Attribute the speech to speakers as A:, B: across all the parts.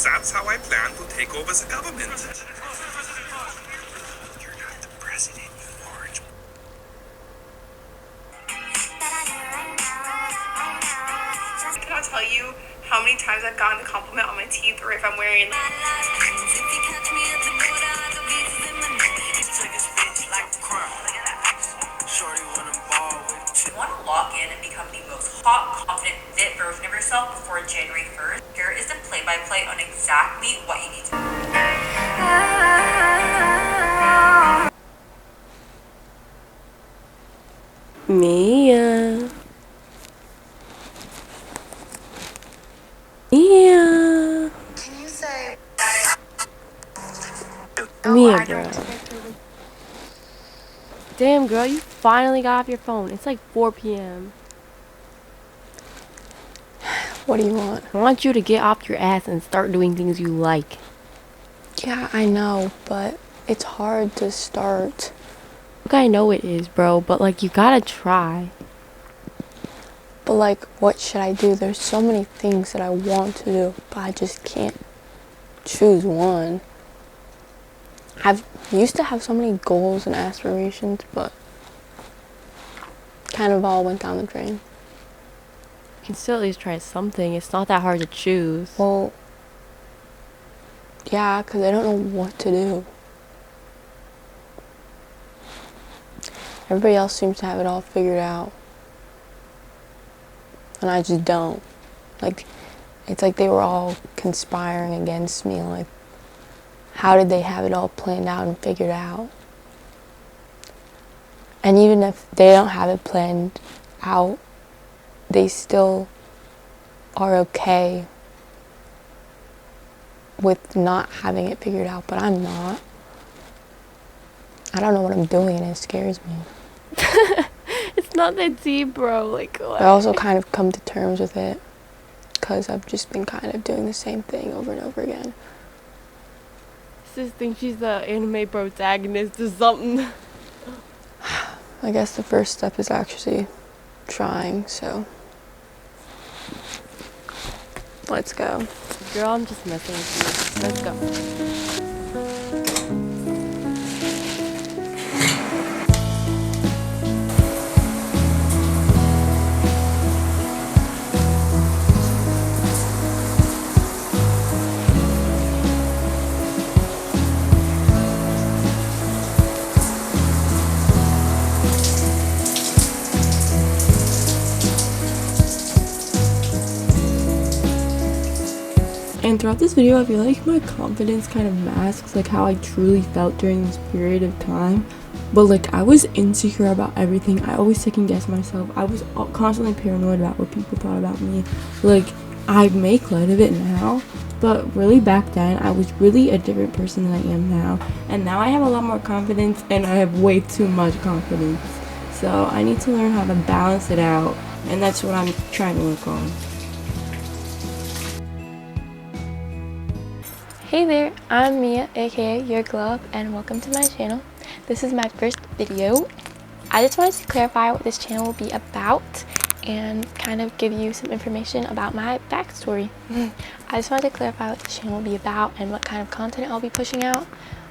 A: That's how I plan to take over the government. You're not the president, you orange.
B: I cannot tell you how many times I've gotten a compliment on my teeth or if I'm wearing.
C: You want to lock in and become the most hot, confident, fit version of yourself before January 1st. Here is the play-by-play on exactly what you need to do.
D: Mia.
B: Can you say
D: Mia, bro. Damn, girl, you finally got off your phone. It's like 4 p.m.
E: What do you want?
D: I want you to get off your ass and start doing things you like.
E: Yeah, I know, but it's hard to start.
D: Look, I know it is, bro, but like, you gotta try.
E: But like, what should I do? There's so many things that I want to do, but I just can't choose one. I've used to have so many goals and aspirations, but kind of all went down the drain.
D: You can still at least try something. It's not that hard to choose.
E: Well, yeah, because I don't know what to do. Everybody else seems to have it all figured out. And I just don't. Like, it's like they were all conspiring against me. Like, how did they have it all planned out and figured out? And even if they don't have it planned out, they still are okay with not having it figured out, but I'm not. I don't know what I'm doing and it scares me.
D: It's not that deep, bro. Like, what?
E: I also kind of come to terms with it because I've just been kind of doing the same thing over and over again.
D: Sis thinks she's the anime protagonist or something.
E: I guess the first step is actually trying, so let's go.
D: Girl, I'm just messing with you. Let's go. And throughout this video, I feel like my confidence kind of masks like how I truly felt during this period of time. But like, I was insecure about everything. I always second guessed myself. I was constantly paranoid about what people thought about me. Like, I make light of it now, but really back then I was really a different person than I am now. And now I have a lot more confidence, and I have way too much confidence. So I need to learn how to balance it out, and that's what I'm trying to work on.
E: Hey there, I'm Mia, aka Your Glow Up, and welcome to my channel. This is my first video. I just wanted to clarify what this channel will be about and kind of give you some information about my backstory. I just wanted to clarify what this channel will be about and what kind of content I'll be pushing out.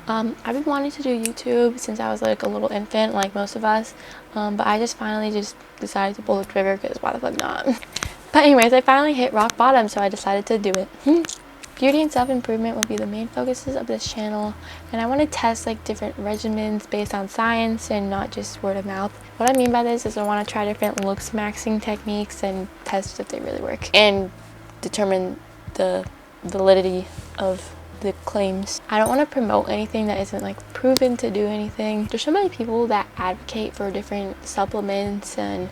E: I've been wanting to do YouTube since I was like a little infant, like most of us, but I just finally decided to pull the trigger because why the fuck not? But anyways, I finally hit rock bottom, so I decided to do it. Beauty and self-improvement will be the main focuses of this channel, and I want to test like different regimens based on science and not just word of mouth. What I mean by this is I want to try different looks maxing techniques and test if they really work and determine the validity of the claims. I don't want to promote anything that isn't like proven to do anything. There's so many people that advocate for different supplements and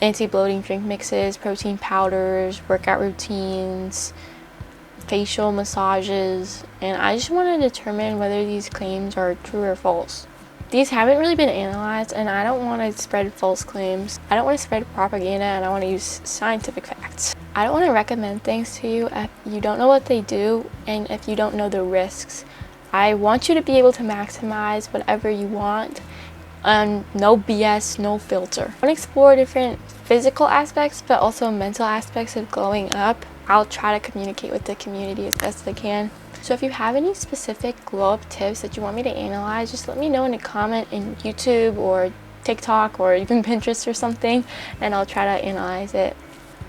E: anti-bloating drink mixes, protein powders, workout routines, facial massages, and I just want to determine whether these claims are true or false. These haven't really been analyzed, and I don't want to spread false claims. I don't want to spread propaganda, and I want to use scientific facts. I don't want to recommend things to you if you don't know what they do and if you don't know the risks. I want you to be able to maximize whatever you want, and no BS, no filter. I want to explore different physical aspects but also mental aspects of glowing up. I'll try to communicate with the community as best as I can. So if you have any specific glow up tips that you want me to analyze, just let me know in a comment in YouTube or TikTok or even Pinterest or something, and I'll try to analyze it.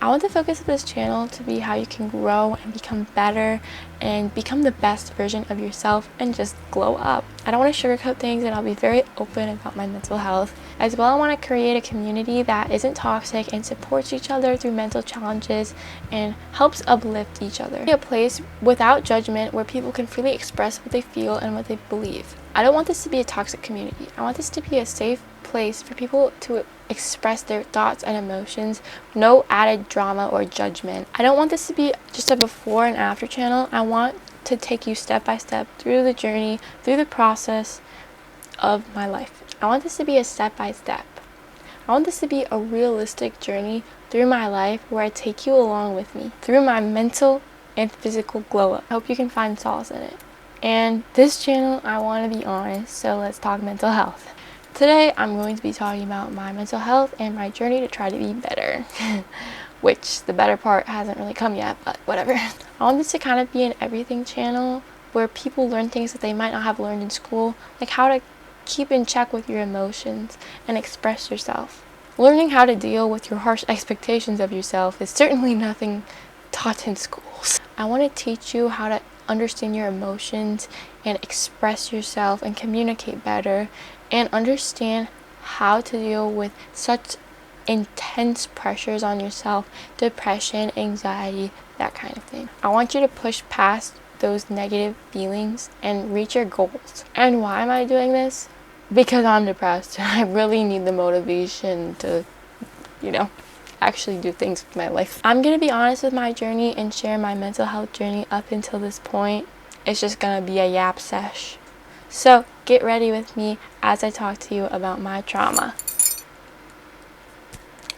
E: I want the focus of this channel to be how you can grow and become better and become the best version of yourself and just glow up. I don't want to sugarcoat things, and I'll be very open about my mental health. As well, I want to create a community that isn't toxic and supports each other through mental challenges and helps uplift each other. Be a place without judgment where people can freely express what they feel and what they believe. I don't want this to be a toxic community. I want this to be a safe place for people to express their thoughts and emotions, no added drama or judgment. I don't want this to be just a before and after channel. I want to take you step by step through the journey, through the process of my life. I want this to be a step by step. I want this to be a realistic journey through my life where I take you along with me through my mental and physical glow up. I hope you can find solace in it. And this channel, I want to be honest, so let's talk mental health. Today, I'm going to be talking about my mental health and my journey to try to be better. Which, the better part hasn't really come yet, but whatever. I want this to kind of be an everything channel where people learn things that they might not have learned in school, like how to keep in check with your emotions and express yourself. Learning how to deal with your harsh expectations of yourself is certainly nothing taught in schools. I want to teach you how to understand your emotions and express yourself and communicate better, and understand how to deal with such intense pressures on yourself, depression, anxiety, that kind of thing. I want you to push past those negative feelings and reach your goals. And why am I doing this? Because I'm depressed. I really need the motivation to, actually do things with my life. I'm gonna be honest with my journey and share my mental health journey up until this point. It's just gonna be a Yap Sesh. So get ready with me as I talk to you about my trauma.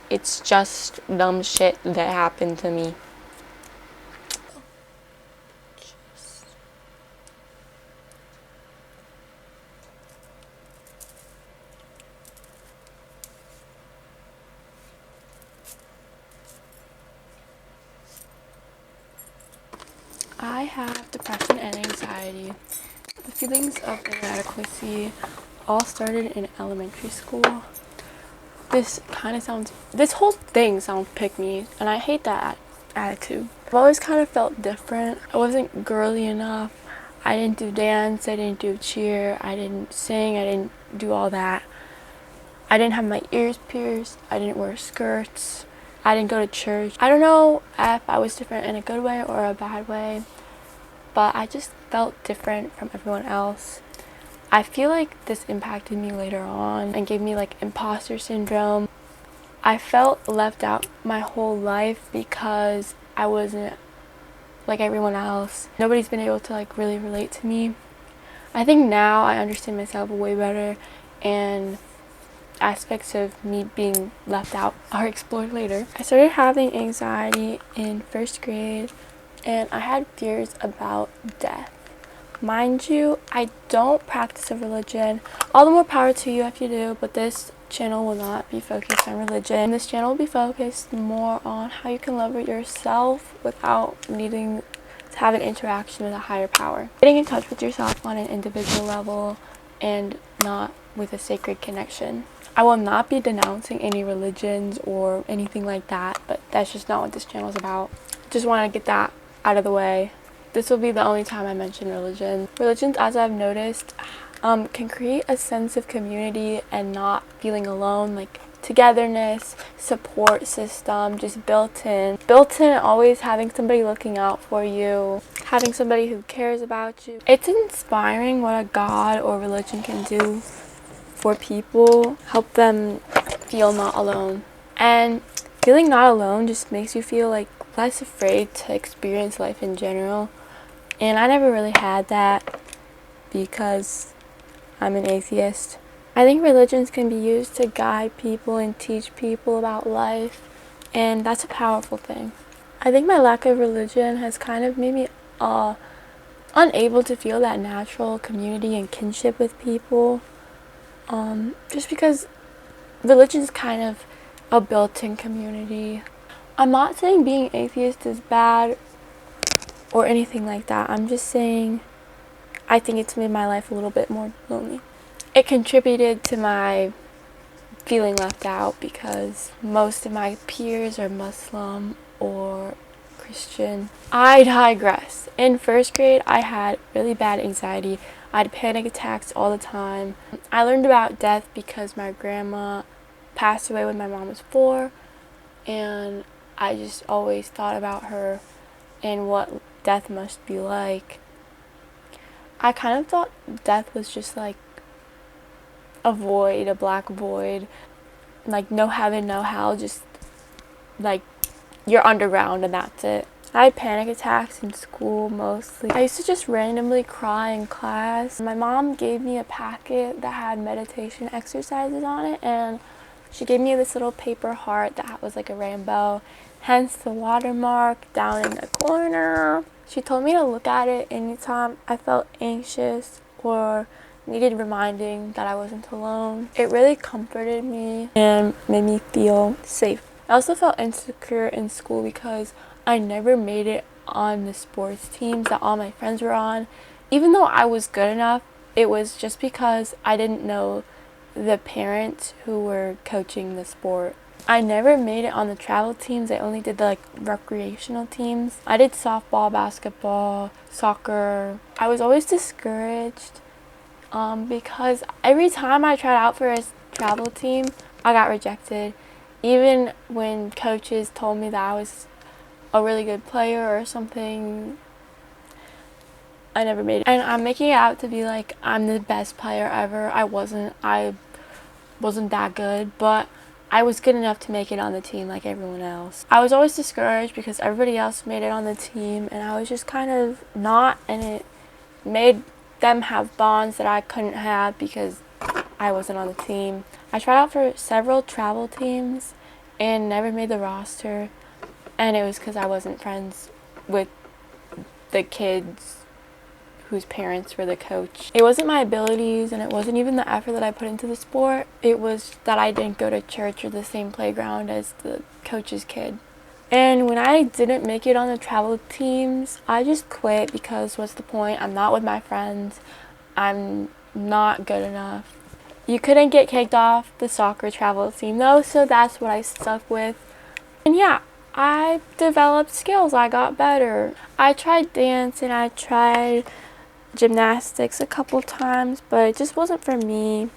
E: It's just dumb shit that happened to me. I have depression and anxiety. The feelings of inadequacy all started in elementary school. This whole thing sounds pick me, and I hate that attitude. I've always kind of felt different. I wasn't girly enough. I didn't do dance, I didn't do cheer, I didn't sing, I didn't do all that. I didn't have my ears pierced, I didn't wear skirts, I didn't go to church. I don't know if I was different in a good way or a bad way, but I just felt different from everyone else. I feel like this impacted me later on and gave me like imposter syndrome. I felt left out my whole life because I wasn't like everyone else. Nobody's been able to like really relate to me. I think now I understand myself way better, and aspects of me being left out are explored later. I started having anxiety in first grade, and I had fears about death. Mind you, I don't practice a religion. All the more power to you if you do, but this channel will not be focused on religion. This channel will be focused more on how you can love yourself without needing to have an interaction with a higher power. Getting in touch with yourself on an individual level and not with a sacred connection. I will not be denouncing any religions or anything like that, but that's just not what this channel is about. Just want to get that out of the way. This will be the only time I mention religion. Religions, as I've noticed, can create a sense of community and not feeling alone, like togetherness, support system, just built in, always having somebody looking out for you, having somebody who cares about you. It's inspiring what a god or religion can do for people, help them feel not alone. And feeling not alone just makes you feel like less afraid to experience life in general. And I never really had that because I'm an atheist. I think religions can be used to guide people and teach people about life, and that's a powerful thing. I think my lack of religion has kind of made me unable to feel that natural community and kinship with people, just because religion is kind of a built-in community. I'm not saying being atheist is bad or anything like that. I'm just saying I think it's made my life a little bit more lonely. It contributed to my feeling left out because most of my peers are Muslim or Christian. I digress. In first grade, I had really bad anxiety. I had panic attacks all the time. I learned about death because my grandma passed away when my mom was 4, and I just always thought about her and what death must be like. I kind of thought death was just like a void, a black void, like no heaven, no hell, just like you're underground and that's it. I had panic attacks in school mostly. I used to just randomly cry in class. My mom gave me a packet that had meditation exercises on it, and she gave me this little paper heart that was like a rainbow, hence the watermark down in the corner. She told me to look at it anytime I felt anxious or needed reminding that I wasn't alone. It really comforted me and made me feel safe. I also felt insecure in school because I never made it on the sports teams that all my friends were on. Even though I was good enough, it was just because I didn't know the parents who were coaching the sport. I never made it on the travel teams. I only did the recreational teams. I did softball, basketball, soccer. I was always discouraged because every time I tried out for a travel team, I got rejected. Even when coaches told me that I was a really good player or something, I never made it. And I'm making it out to be like I'm the best player ever. I wasn't that good, but I was good enough to make it on the team like everyone else. I was always discouraged because everybody else made it on the team and I was just kind of not, and it made them have bonds that I couldn't have because I wasn't on the team. I tried out for several travel teams and never made the roster, and it was because I wasn't friends with the kids whose parents were the coach. It wasn't my abilities and it wasn't even the effort that I put into the sport. It was that I didn't go to church or the same playground as the coach's kid. And when I didn't make it on the travel teams, I just quit because what's the point? I'm not with my friends. I'm not good enough. You couldn't get kicked off the soccer travel team though, so that's what I stuck with. And yeah, I developed skills. I got better. I tried dance and I tried gymnastics a couple times, but it just wasn't for me.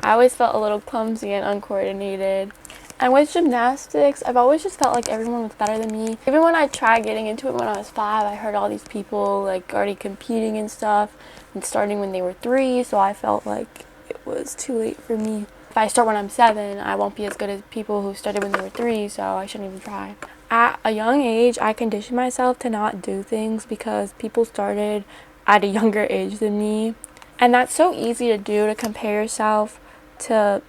E: I always felt a little clumsy and uncoordinated. And with gymnastics, I've always just felt like everyone was better than me. Even when I tried getting into it when I was 5, I heard all these people like already competing and stuff and starting when they were 3, so I felt like it was too late for me. If I start when I'm 7, I won't be as good as people who started when they were 3, so I shouldn't even try. At a young age, I conditioned myself to not do things because people started at a younger age than me. And that's so easy to do, to compare yourself to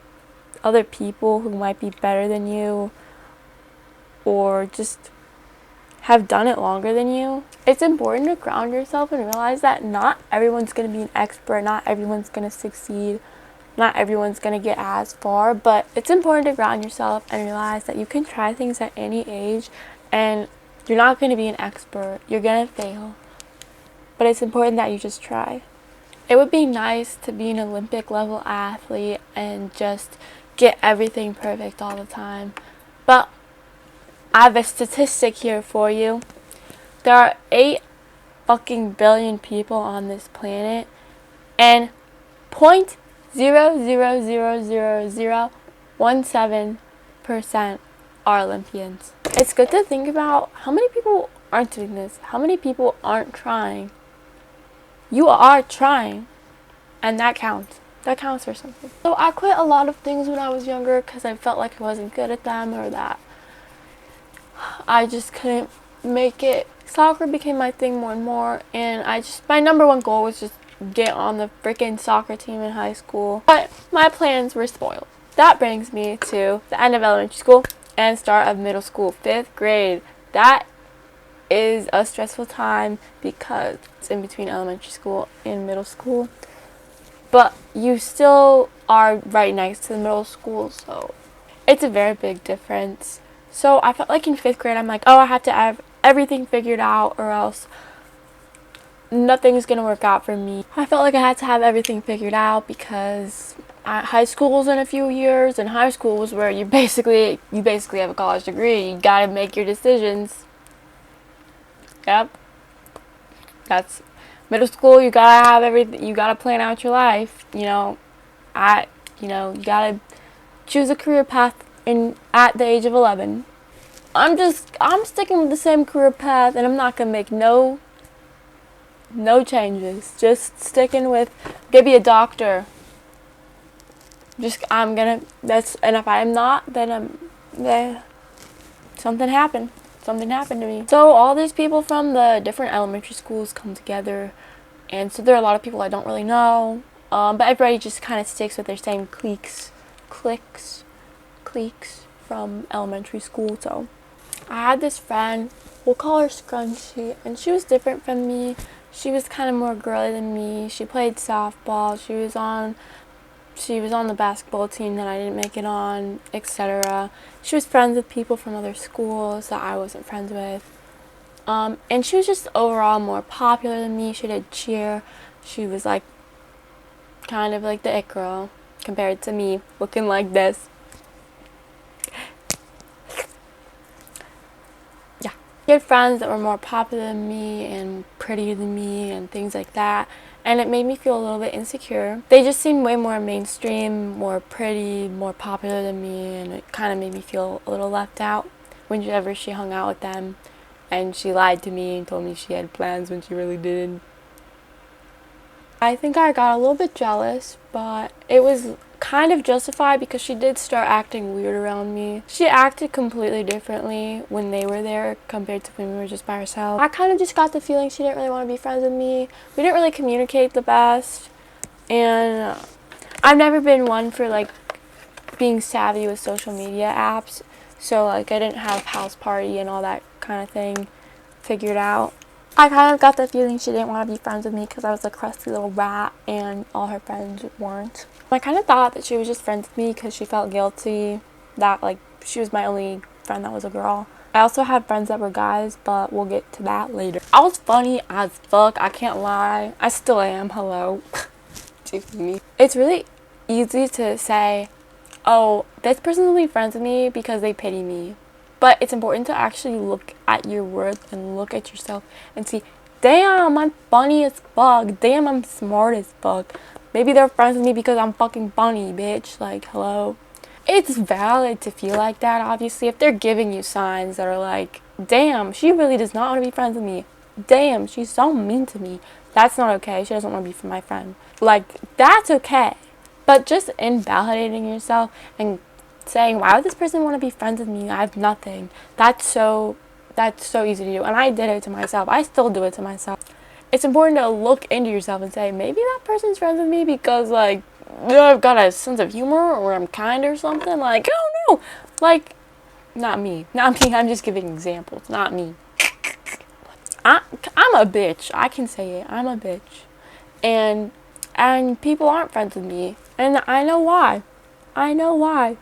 E: other people who might be better than you or just have done it longer than you. It's important to ground yourself and realize that not everyone's going to be an expert, not everyone's going to succeed, not everyone's going to get as far, but it's important to ground yourself and realize that you can try things at any age and you're not going to be an expert. You're going to fail. But it's important that you just try. It would be nice to be an Olympic level athlete and just get everything perfect all the time. But I have a statistic here for you. There are 8 fucking billion people on this planet, and 0.0000017% are Olympians. It's good to think about how many people aren't doing this, how many people aren't trying. You are trying, and that counts. That counts for something. So I quit a lot of things when I was younger because I felt like I wasn't good at them or that I just couldn't make it. Soccer became my thing more and more, and my number one goal was just get on the freaking soccer team in high school. But my plans were spoiled. That brings me to the end of elementary school and start of middle school, 5th grade. That is a stressful time because it's in between elementary school and middle school, but you still are right next to the middle school, so it's a very big difference. So I felt like in 5th grade, I'm like, oh, I have to have everything figured out or else nothing's gonna work out for me. I felt like I had to have everything figured out because high school's in a few years, and high school was where you basically have a college degree. You gotta make your decisions. Yep. That's middle school. You gotta have everything. You gotta plan out your life. You gotta choose a career path at the age of 11. I'm sticking with the same career path, and I'm not gonna make no changes. Just sticking with maybe a doctor. And if I'm not, then something happened. Something happened to me. So all these people from the different elementary schools come together, and so there are a lot of people I don't really know. But everybody just kind of sticks with their same cliques from elementary school. So I had this friend, we'll call her Scrunchy, and she was different from me. She was kind of more girly than me. She played softball. She was on the basketball team that I didn't make it on, etc. She was friends with people from other schools that I wasn't friends with. And she was just overall more popular than me. She did cheer. She was like kind of like the it girl compared to me, looking like this. Yeah. She had friends that were more popular than me and prettier than me and things like that. And it made me feel a little bit insecure. They just seemed way more mainstream, more pretty, more popular than me, and it kind of made me feel a little left out whenever she hung out with them. And she lied to me and told me she had plans when she really didn't. I think I got a little bit jealous, but it was kind of justified because she did start acting weird around me. She acted completely differently when they were there compared to when we were just by ourselves. I kind of just got the feeling she didn't really want to be friends with me. We didn't really communicate the best, and I've never been one for like being savvy with social media apps, so like I didn't have house party and all that kind of thing figured out. I kind of got the feeling she didn't want to be friends with me because I was a crusty little rat and all her friends weren't. I kind of thought that she was just friends with me because she felt guilty that like she was my only friend that was a girl. I also had friends that were guys, but we'll get to that later. I was funny as fuck, I can't lie. I still am, hello. It's really easy to say, oh, this person's only friends with me because they pity me. But it's important to actually look at your worth and look at yourself and see, damn, I'm funny as fuck. Damn, I'm smart as fuck. Maybe they're friends with me because I'm fucking funny, bitch. Like, hello. It's valid to feel like that, obviously. If they're giving you signs that are like, damn, she really does not want to be friends with me. Damn, she's so mean to me. That's not okay. She doesn't want to be my friend. Like, that's okay. But just invalidating yourself and saying, why would this person want to be friends with me? I have nothing. That's so easy to do. And I did it to myself. I still do it to myself. It's important to look into yourself and say, maybe that person's friends with me because, like, I've got a sense of humor or I'm kind or something. Like, I don't know. Like, not me. Not me. I'm just giving examples. Not me. I'm a bitch. I can say it. I'm a bitch. And people aren't friends with me. And I know why. I know why.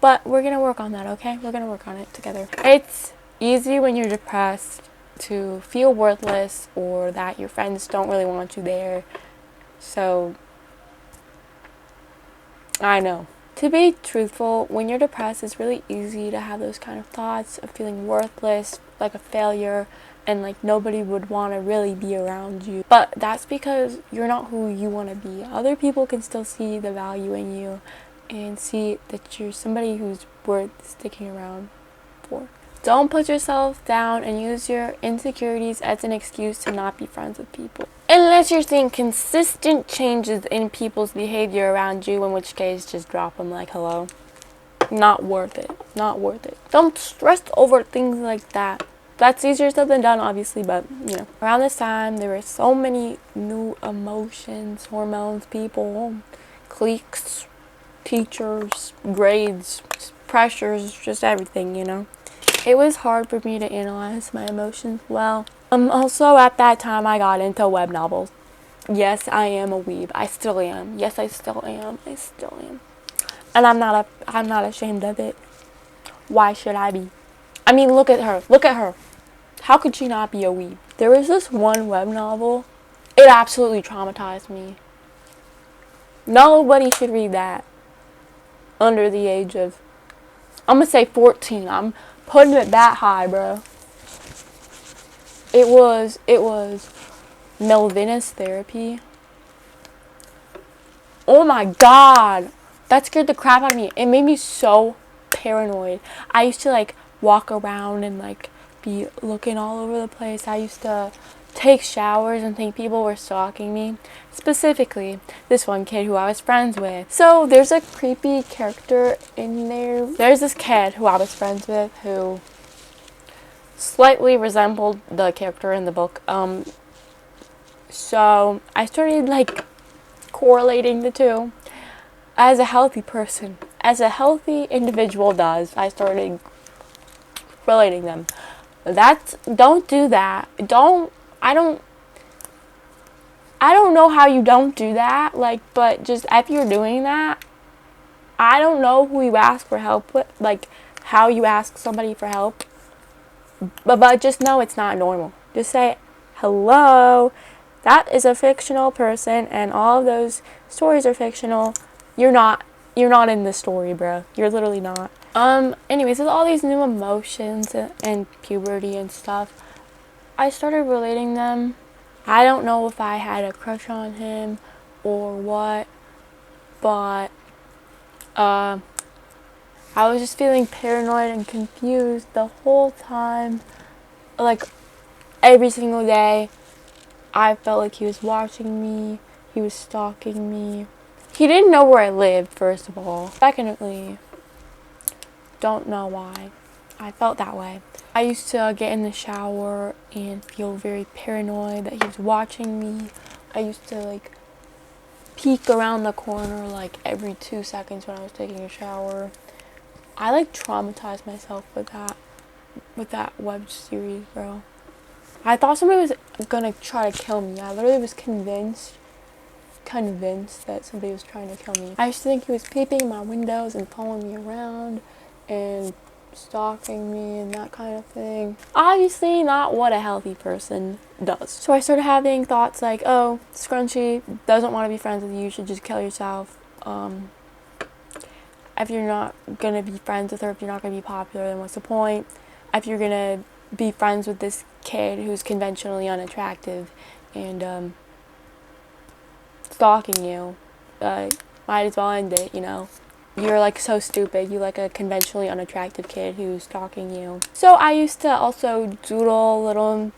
E: But we're going to work on that, okay? We're going to work on it together. It's easy when you're depressed to feel worthless or that your friends don't really want you there. So, I know. To be truthful, when you're depressed, it's really easy to have those kind of thoughts of feeling worthless, like a failure, and like nobody would want to really be around you. But that's because you're not who you want to be. Other people can still see the value in you and see that you're somebody who's worth sticking around for. Don't put yourself down and use your insecurities as an excuse to not be friends with people. Unless you're seeing consistent changes in people's behavior around you, in which case just drop them like hello. Not worth it. Not worth it. Don't stress over things like that. That's easier said than done, obviously, but, you know. Around this time, there were so many new emotions, hormones, people, cliques, teachers, grades, pressures, just everything, you know. It was hard for me to analyze my emotions well. Also, at that time, I got into web novels. Yes, I am a weeb. I still am. Yes, I still am. I still am. And I'm not ashamed of it.
D: Why should I be? I mean, look at her. Look at her. How could she not be a weeb? There was this one web novel. It absolutely traumatized me. Nobody should read that under the age of, I'm gonna say 14. I'm putting it that high, bro. It was Melvina's Therapy. Oh my god. That scared the crap out of me. It made me so paranoid. I used to like walk around and like be looking all over the place. I used to take showers and think people were stalking me. Specifically, this one kid who I was friends with. So there's a creepy character in there. There's this kid who I was friends with who slightly resembled the character in the book. So I started like correlating the two. As a healthy person, as a healthy individual does, I started relating them. Don't do that. I don't know how you don't do that, like, but just if you're doing that, I don't know who you ask for help with, like, how you ask somebody for help, but just know it's not normal. Just say, hello, that is a fictional person, and all of those stories are fictional. You're not in this story, bro. You're literally not. Anyways, with all these new emotions and puberty and stuff, I started relating them. I don't know if I had a crush on him or what, but I was just feeling paranoid and confused the whole time. Like, every single day, I felt like he was watching me, he was stalking me. He didn't know where I lived, first of all. Secondly, don't know why I felt that way. I used to get in the shower and feel very paranoid that he was watching me. I used to like peek around the corner like every 2 seconds when I was taking a shower. I like traumatized myself with that web series, bro. I thought somebody was gonna try to kill me. I literally was convinced that somebody was trying to kill me. I used to think he was peeping in my windows and following me around and stalking me and that kind of thing. Obviously not what a healthy person does. So I started having thoughts like, oh, Scrunchy doesn't want to be friends with you, you should just kill yourself. If you're not gonna be friends with her, if you're not gonna be popular, then what's the point? If you're gonna be friends with this kid who's conventionally unattractive and stalking you, might as well end it, you know? You're like so stupid. You like a conventionally unattractive kid who's stalking you. So I used to also doodle little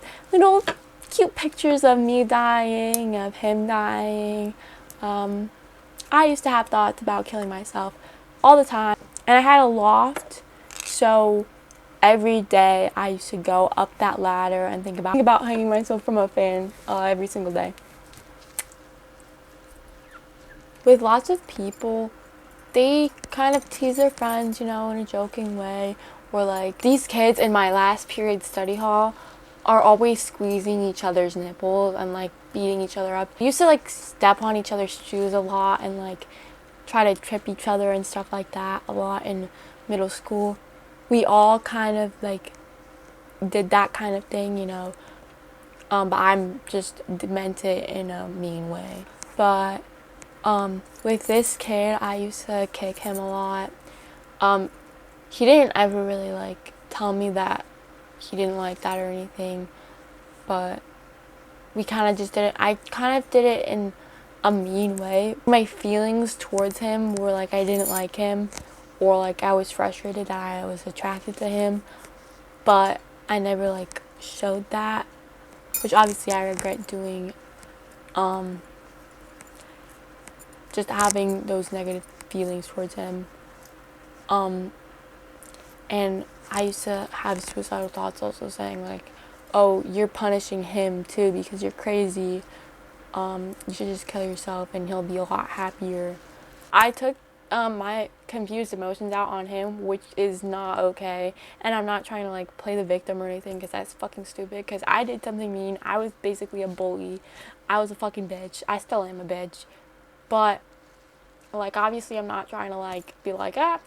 D: cute pictures of me dying, of him dying. I used to have thoughts about killing myself all the time. And I had a loft, so every day I used to go up that ladder and think about hanging myself from a fan every single day. With lots of people, they kind of tease their friends, you know, in a joking way. Or like, these kids in my last period study hall are always squeezing each other's nipples and like beating each other up. We used to like step on each other's shoes a lot and like try to trip each other and stuff like that a lot in middle school. We all kind of like did that kind of thing, you know. But I'm just meant it in a mean way. But with this kid, I used to kick him a lot. He didn't ever really like tell me that he didn't like that or anything, but we kind of just did it. I kind of did it in a mean way. My feelings towards him were like I didn't like him, or like I was frustrated that I was attracted to him, but I never like showed that, which obviously I regret doing. Just having those negative feelings towards him. And I used to have suicidal thoughts also saying like, oh, you're punishing him too because you're crazy. You should just kill yourself and he'll be a lot happier. I took my confused emotions out on him, which is not okay. And I'm not trying to like play the victim or anything because that's fucking stupid, because I did something mean. I was basically a bully. I was a fucking bitch. I still am a bitch. But
E: Like, obviously, I'm not trying to, like, be like, I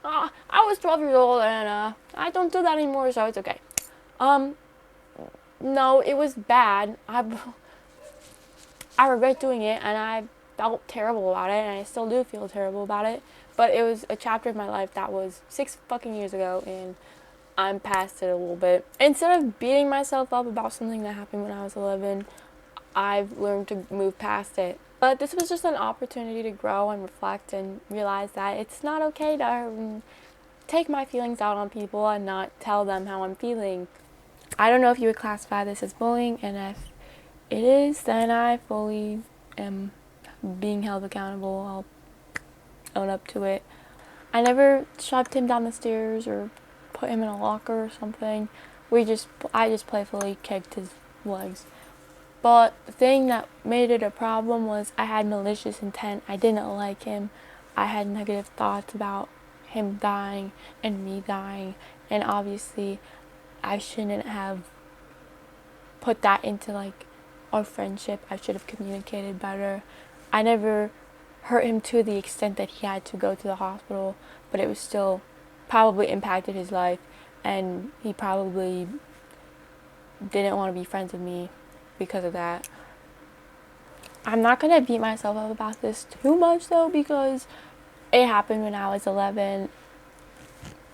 E: was 12 years old and I don't do that anymore, so it's okay. No, it was bad. I regret doing it, and I felt terrible about it, and I still do feel terrible about it. But it was a chapter of my life that was 6 fucking years ago, and I'm past it a little bit. Instead of beating myself up about something that happened when I was 11, I've learned to move past it. But this was just an opportunity to grow and reflect and realize that it's not okay to take my feelings out on people and not tell them how I'm feeling. I don't know if you would classify this as bullying, and if it is, then I fully am being held accountable. I'll own up to it. I never shoved him down the stairs or put him in a locker or something. I just playfully kicked his legs. But the thing that made it a problem was I had malicious intent. I didn't like him. I had negative thoughts about him dying and me dying. And obviously, I shouldn't have put that into, like, our friendship. I should have communicated better. I never hurt him to the extent that he had to go to the hospital, but it was still probably impacted his life, and he probably didn't want to be friends with me because of that. I'm not going to beat myself up about this too much, though, because it happened when I was 11.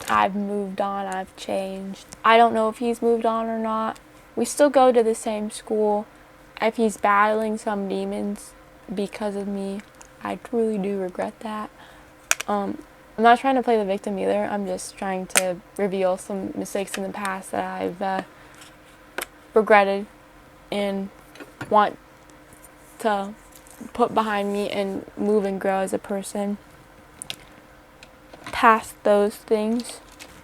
E: I've moved on. I've changed. I don't know if he's moved on or not. We still go to the same school. If he's battling some demons because of me, I truly do regret that. I'm not trying to play the victim either. I'm just trying to reveal some mistakes in the past that I've regretted and want to put behind me and move and grow as a person past those things.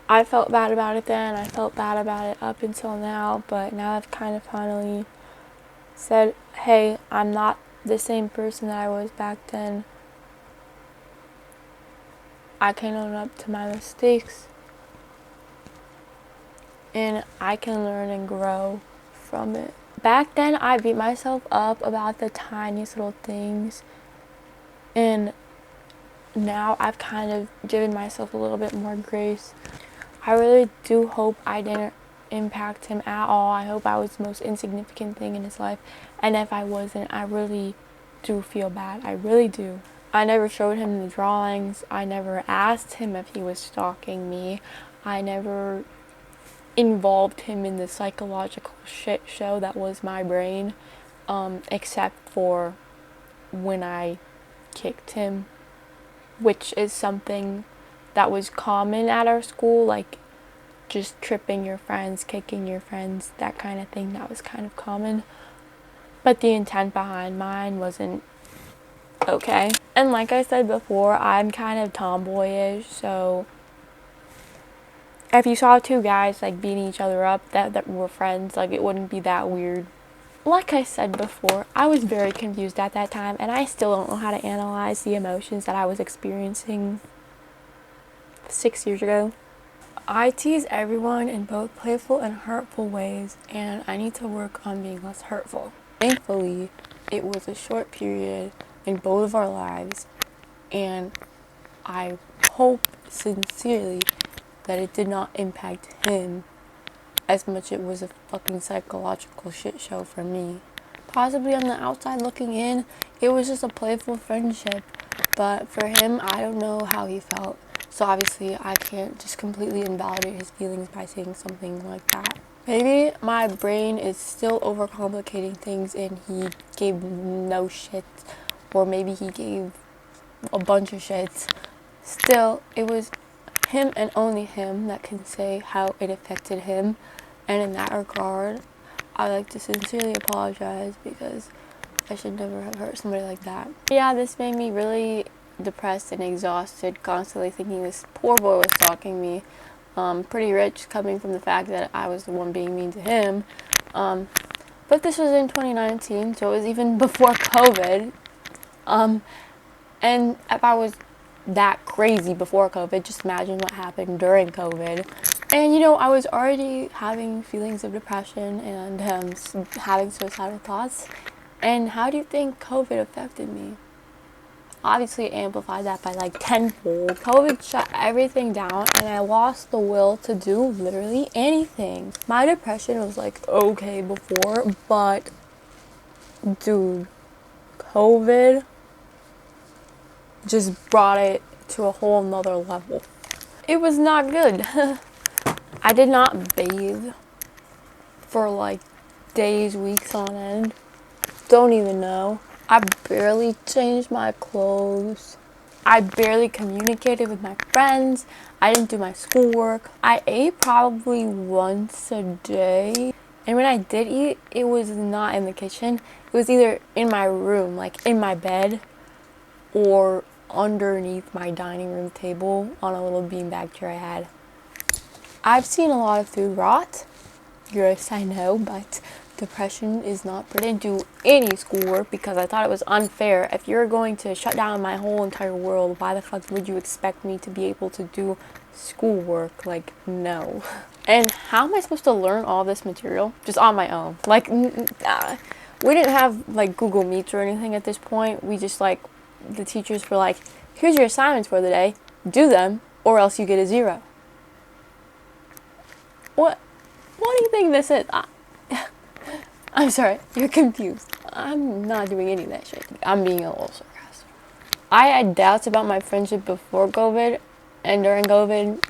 E: I felt bad about it then. I felt bad about it up until now, but now I've kind of finally said, hey, I'm not the same person that I was back then. I can own up to my mistakes, and I can learn and grow from it. Back then, I beat myself up about the tiniest little things, and now I've kind of given myself a little bit more grace. I really do hope I didn't impact him at all. I hope I was the most insignificant thing in his life, and if I wasn't, I really do feel bad. I really do. I never showed him the drawings. I never asked him if he was stalking me. I never involved him in the psychological shit show that was my brain, except for when I kicked him, which is something that was common at our school, like just tripping your friends, kicking your friends, that kind of thing. That was kind of common. But the intent behind mine wasn't okay. And like I said before, I'm kind of tomboyish, so if you saw two guys like beating each other up that were friends, like, it wouldn't be that weird. Like I said before, I was very confused at that time, and I still don't know how to analyze the emotions that I was experiencing 6 years ago. I tease everyone in both playful and hurtful ways, and I need to work on being less hurtful. Thankfully, it was a short period in both of our lives, and I hope sincerely that it did not impact him as much as it was a fucking psychological shit show for me. Possibly on the outside looking in, it was just a playful friendship, but for him, I don't know how he felt. So obviously, I can't just completely invalidate his feelings by saying something like that. Maybe my brain is still overcomplicating things and he gave no shit, or maybe he gave a bunch of shits. Still, it was him and only him that can say how it affected him, and in that regard, I like to sincerely apologize because I should never have hurt somebody like that. Yeah, this made me really depressed and exhausted, constantly thinking this poor boy was stalking me. Pretty rich coming from the fact that I was the one being mean to him. But this was in 2019, so it was even before COVID. And if I was that crazy before COVID, just imagine what happened during COVID. And, you know, I was already having feelings of depression and having suicidal thoughts. And how do you think COVID affected me? obviously amplified that by like tenfold. COVID shut everything down and I lost the will to do literally anything. My depression was like okay before, but dude, COVID just brought it to a whole nother level. It was not good. I did not bathe for like days, weeks on end. Don't even know. I barely changed my clothes. I barely communicated with my friends. I didn't do my schoolwork. I ate probably once a day. And when I did eat, it was not in the kitchen. It was either in my room, like in my bed, or underneath my dining room table on a little beanbag chair I had. I've seen a lot of food rot. Yes, I know, but depression is not put into any schoolwork because I thought it was unfair. If you're going to shut down my whole entire world, why the fuck would you expect me to be able to do schoolwork? Like, no. And how am I supposed to learn all this material? Just on my own. Like, we didn't have like Google Meets or anything at this point. We just like, the teachers were like, here's your assignments for the day. Do them or else you get a 0. What do you think this is? I'm sorry, you're confused. I'm not doing any of that shit. I'm being a little sarcastic. I had doubts about my friendship before COVID and during COVID.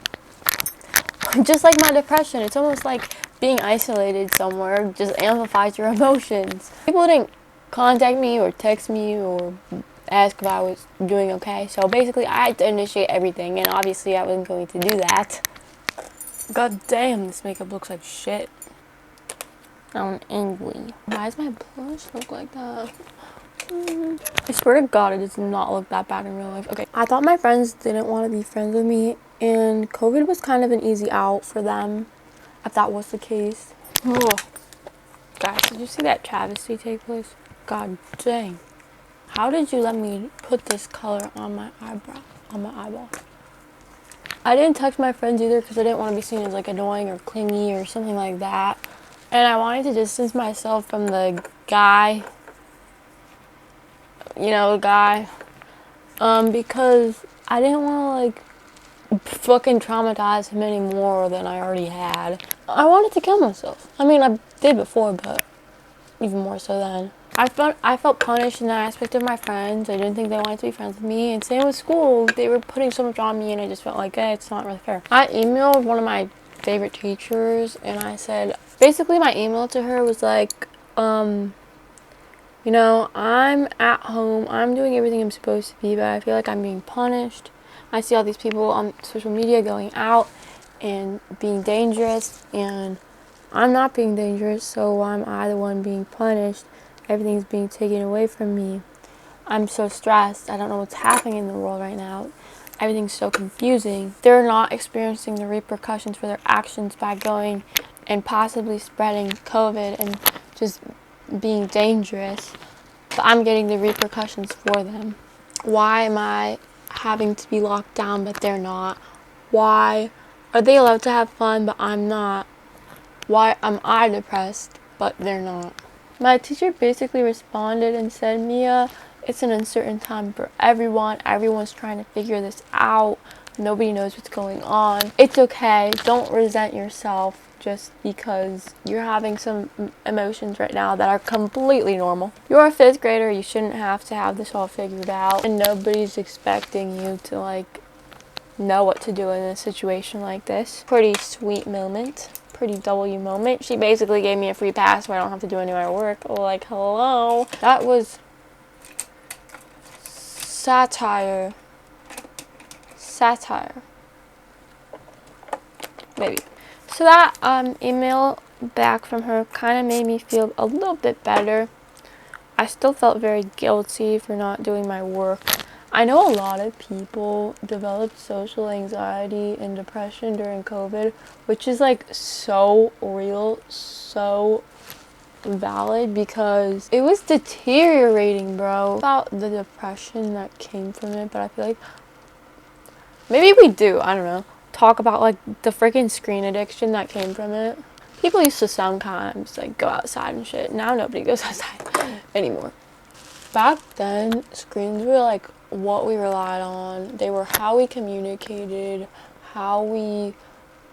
E: Just like my depression, it's almost like being isolated somewhere just amplifies your emotions. People didn't contact me or text me or ask if I was doing okay. So basically, I had to initiate everything, and obviously I wasn't going to do that. God damn, this makeup looks like shit. I'm angry. Why does my blush look like that? I swear to God, it does not look that bad in real life. Okay, I thought my friends didn't want to be friends with me, and COVID was kind of an easy out for them, if that was the case. Ugh. Guys, did you see that travesty take place? God dang. How did you let me put this color on my eyeball? I didn't text my friends either because I didn't want to be seen as like annoying or clingy or something like that. And I wanted to distance myself from the guy, because I didn't want to like fucking traumatize him any more than I already had. I wanted to kill myself. I mean, I did before, but even more so then. I felt punished in that aspect of my friends. I didn't think they wanted to be friends with me. And same with school. They were putting so much on me and I just felt like, it's not really fair. I emailed one of my favorite teachers and I said, basically my email to her was like, I'm at home. I'm doing everything I'm supposed to be, but I feel like I'm being punished. I see all these people on social media going out and being dangerous and I'm not being dangerous, so why am I the one being punished? Everything's being taken away from me. I'm so stressed. I don't know what's happening in the world right now. Everything's so confusing. They're not experiencing the repercussions for their actions by going and possibly spreading COVID and just being dangerous. But I'm getting the repercussions for them. Why am I having to be locked down but they're not? Why are they allowed to have fun but I'm not? Why am I depressed but they're not? My teacher basically responded and said, Mia, it's an uncertain time for everyone. Everyone's trying to figure this out. Nobody knows what's going on. It's okay. Don't resent yourself just because you're having some emotions right now that are completely normal. You're a 5th grader. You shouldn't have to have this all figured out. And nobody's expecting you to, know what to do in a situation like this. Pretty sweet moment. Pretty W moment. She basically gave me a free pass where I don't have to do any of my work. Like, hello. That was satire. Maybe. So that email back from her kind of made me feel a little bit better. I still felt very guilty for not doing my work. I know a lot of people developed social anxiety and depression during COVID, which is so real, so valid because it was deteriorating, bro. About the depression that came from it, but I feel like maybe we do, I don't know, talk about the freaking screen addiction that came from it. People used to sometimes go outside and shit. Now nobody goes outside anymore. Back then, screens were
D: what we relied on. They were how we communicated, how we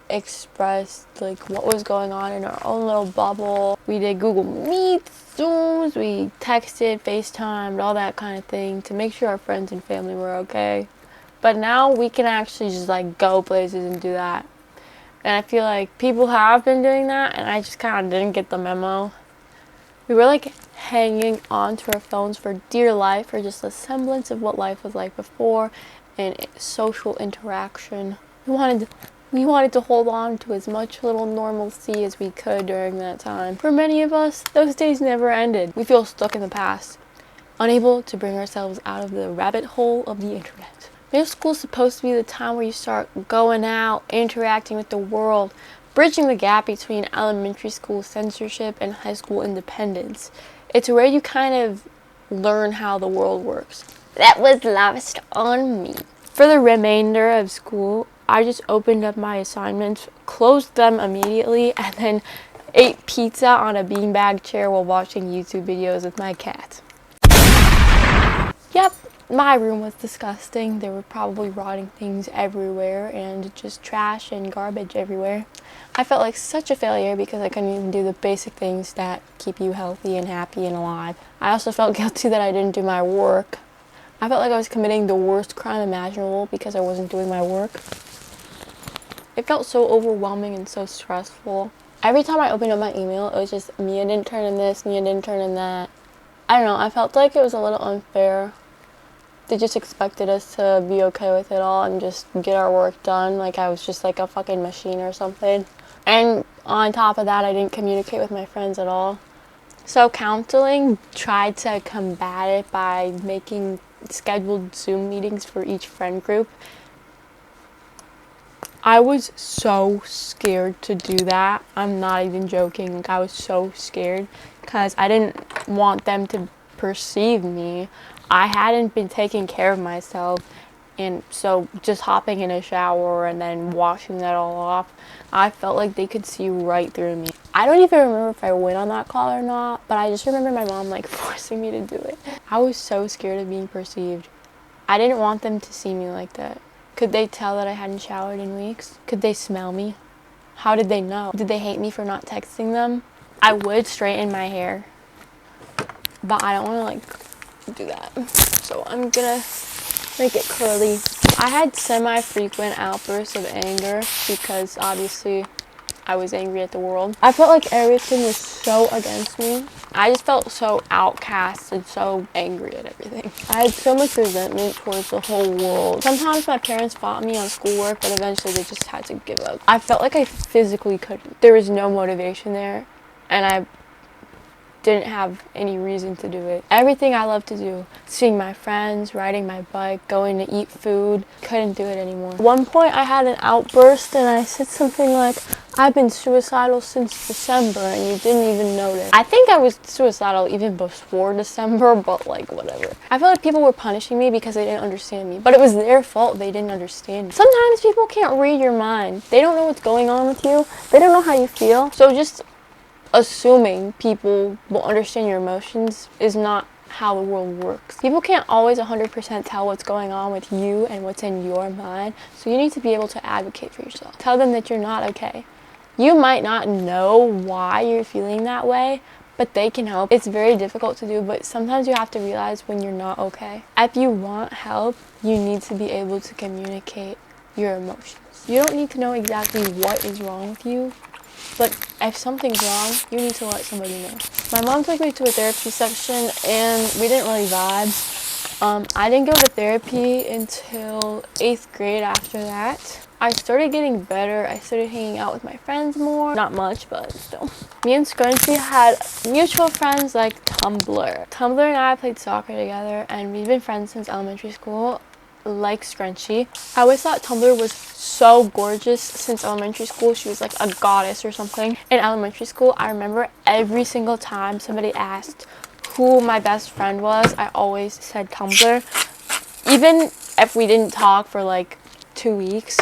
D: expressed like what was going on in our own little bubble. We did Google Meets, Zooms, we texted, FaceTimed, all that kind of thing to make sure our friends and family were okay. But now we can actually just like go places and do that. And I feel like people have been doing that, and I just kind of didn't get the memo. We were like hanging on to our phones for dear life, or just a semblance of what life was like before, and social interaction. We wanted to hold on to as much little normalcy as we could during that time. For many of us, those days never ended. We feel stuck in the past, unable to bring ourselves out of the rabbit hole of the internet. Middle school is supposed to be the time where you start going out, interacting with the world, bridging the gap between elementary school censorship and high school independence. It's where you kind of learn how the world works. That was lost on me. For the remainder of school, I just opened up my assignments, closed them immediately, and then ate pizza on a beanbag chair while watching YouTube videos with my cat. Yep, my room was disgusting. There were probably rotting things everywhere and just trash and garbage everywhere. I felt like such a failure because I couldn't even do the basic things that keep you healthy and happy and alive. I also felt guilty that I didn't do my work. I felt like I was committing the worst crime imaginable because I wasn't doing my work. It felt so overwhelming and so stressful. Every time I opened up my email, it was just, Mia didn't turn in this, Mia didn't turn in that. I don't know, I felt like it was a little unfair. They just expected us to be okay with it all and just get our work done like I was just like a fucking machine or something. And on top of that, I didn't communicate with my friends at all. So counseling tried to combat it by making scheduled Zoom meetings for each friend group. I was so scared to do that. I'm not even joking. Like, I was so scared because I didn't want them to perceive me. I hadn't been taking care of myself, and so just hopping in a shower and then washing that all off, I felt like they could see right through me. I don't even remember if I went on that call or not, but I just remember my mom like forcing me to do it. I was so scared of being perceived. I didn't want them to see me like that. Could they tell that I hadn't showered in weeks? Could they smell me? How did they know? Did they hate me for not texting them? I would straighten my hair, but I don't want to like do that. So I'm gonna make it curly. I had semi-frequent outbursts of anger because obviously I was angry at the world. I felt like everything was so against me. I just felt so outcast and so angry at everything. I had so much resentment towards the whole world. Sometimes my parents fought me on schoolwork, but eventually they just had to give up. I felt like I physically couldn't. There was no motivation there, and I didn't have any reason to do it. Everything I love to do, seeing my friends, riding my bike, going to eat food, couldn't do it anymore. At one point I had an outburst and I said something like, I've been suicidal since December and you didn't even notice. I think I was suicidal even before December, but like whatever. I feel like people were punishing me because they didn't understand me, but it was their fault they didn't understand me. Sometimes people can't read your mind. They don't know what's going on with you. They don't know how you feel. So just assuming people will understand your emotions is not how the world works. People can't always 100% tell what's going on with you and what's in your mind, so you need to be able to advocate for yourself. Tell them that you're not okay. You might not know why you're feeling that way, but they can help. It's very difficult to do, but sometimes you have to realize when you're not okay. If you want help, you need to be able to communicate your emotions. You don't need to know exactly what is wrong with you, but if something's wrong, you need to let somebody know. My mom took me to a therapy session and we didn't really vibe. I didn't go to therapy until 8th grade after that. I started getting better. I started hanging out with my friends more. Not much, but still. Me and Scrunchy had mutual friends like Tumblr. Tumblr and I played soccer together and we've been friends since elementary school. Like Scrunchy. I always thought Tumblr was so gorgeous since elementary school. She was like a goddess or something. In elementary school, I remember every single time somebody asked who my best friend was, I always said Tumblr. Even if we didn't talk for like 2 weeks,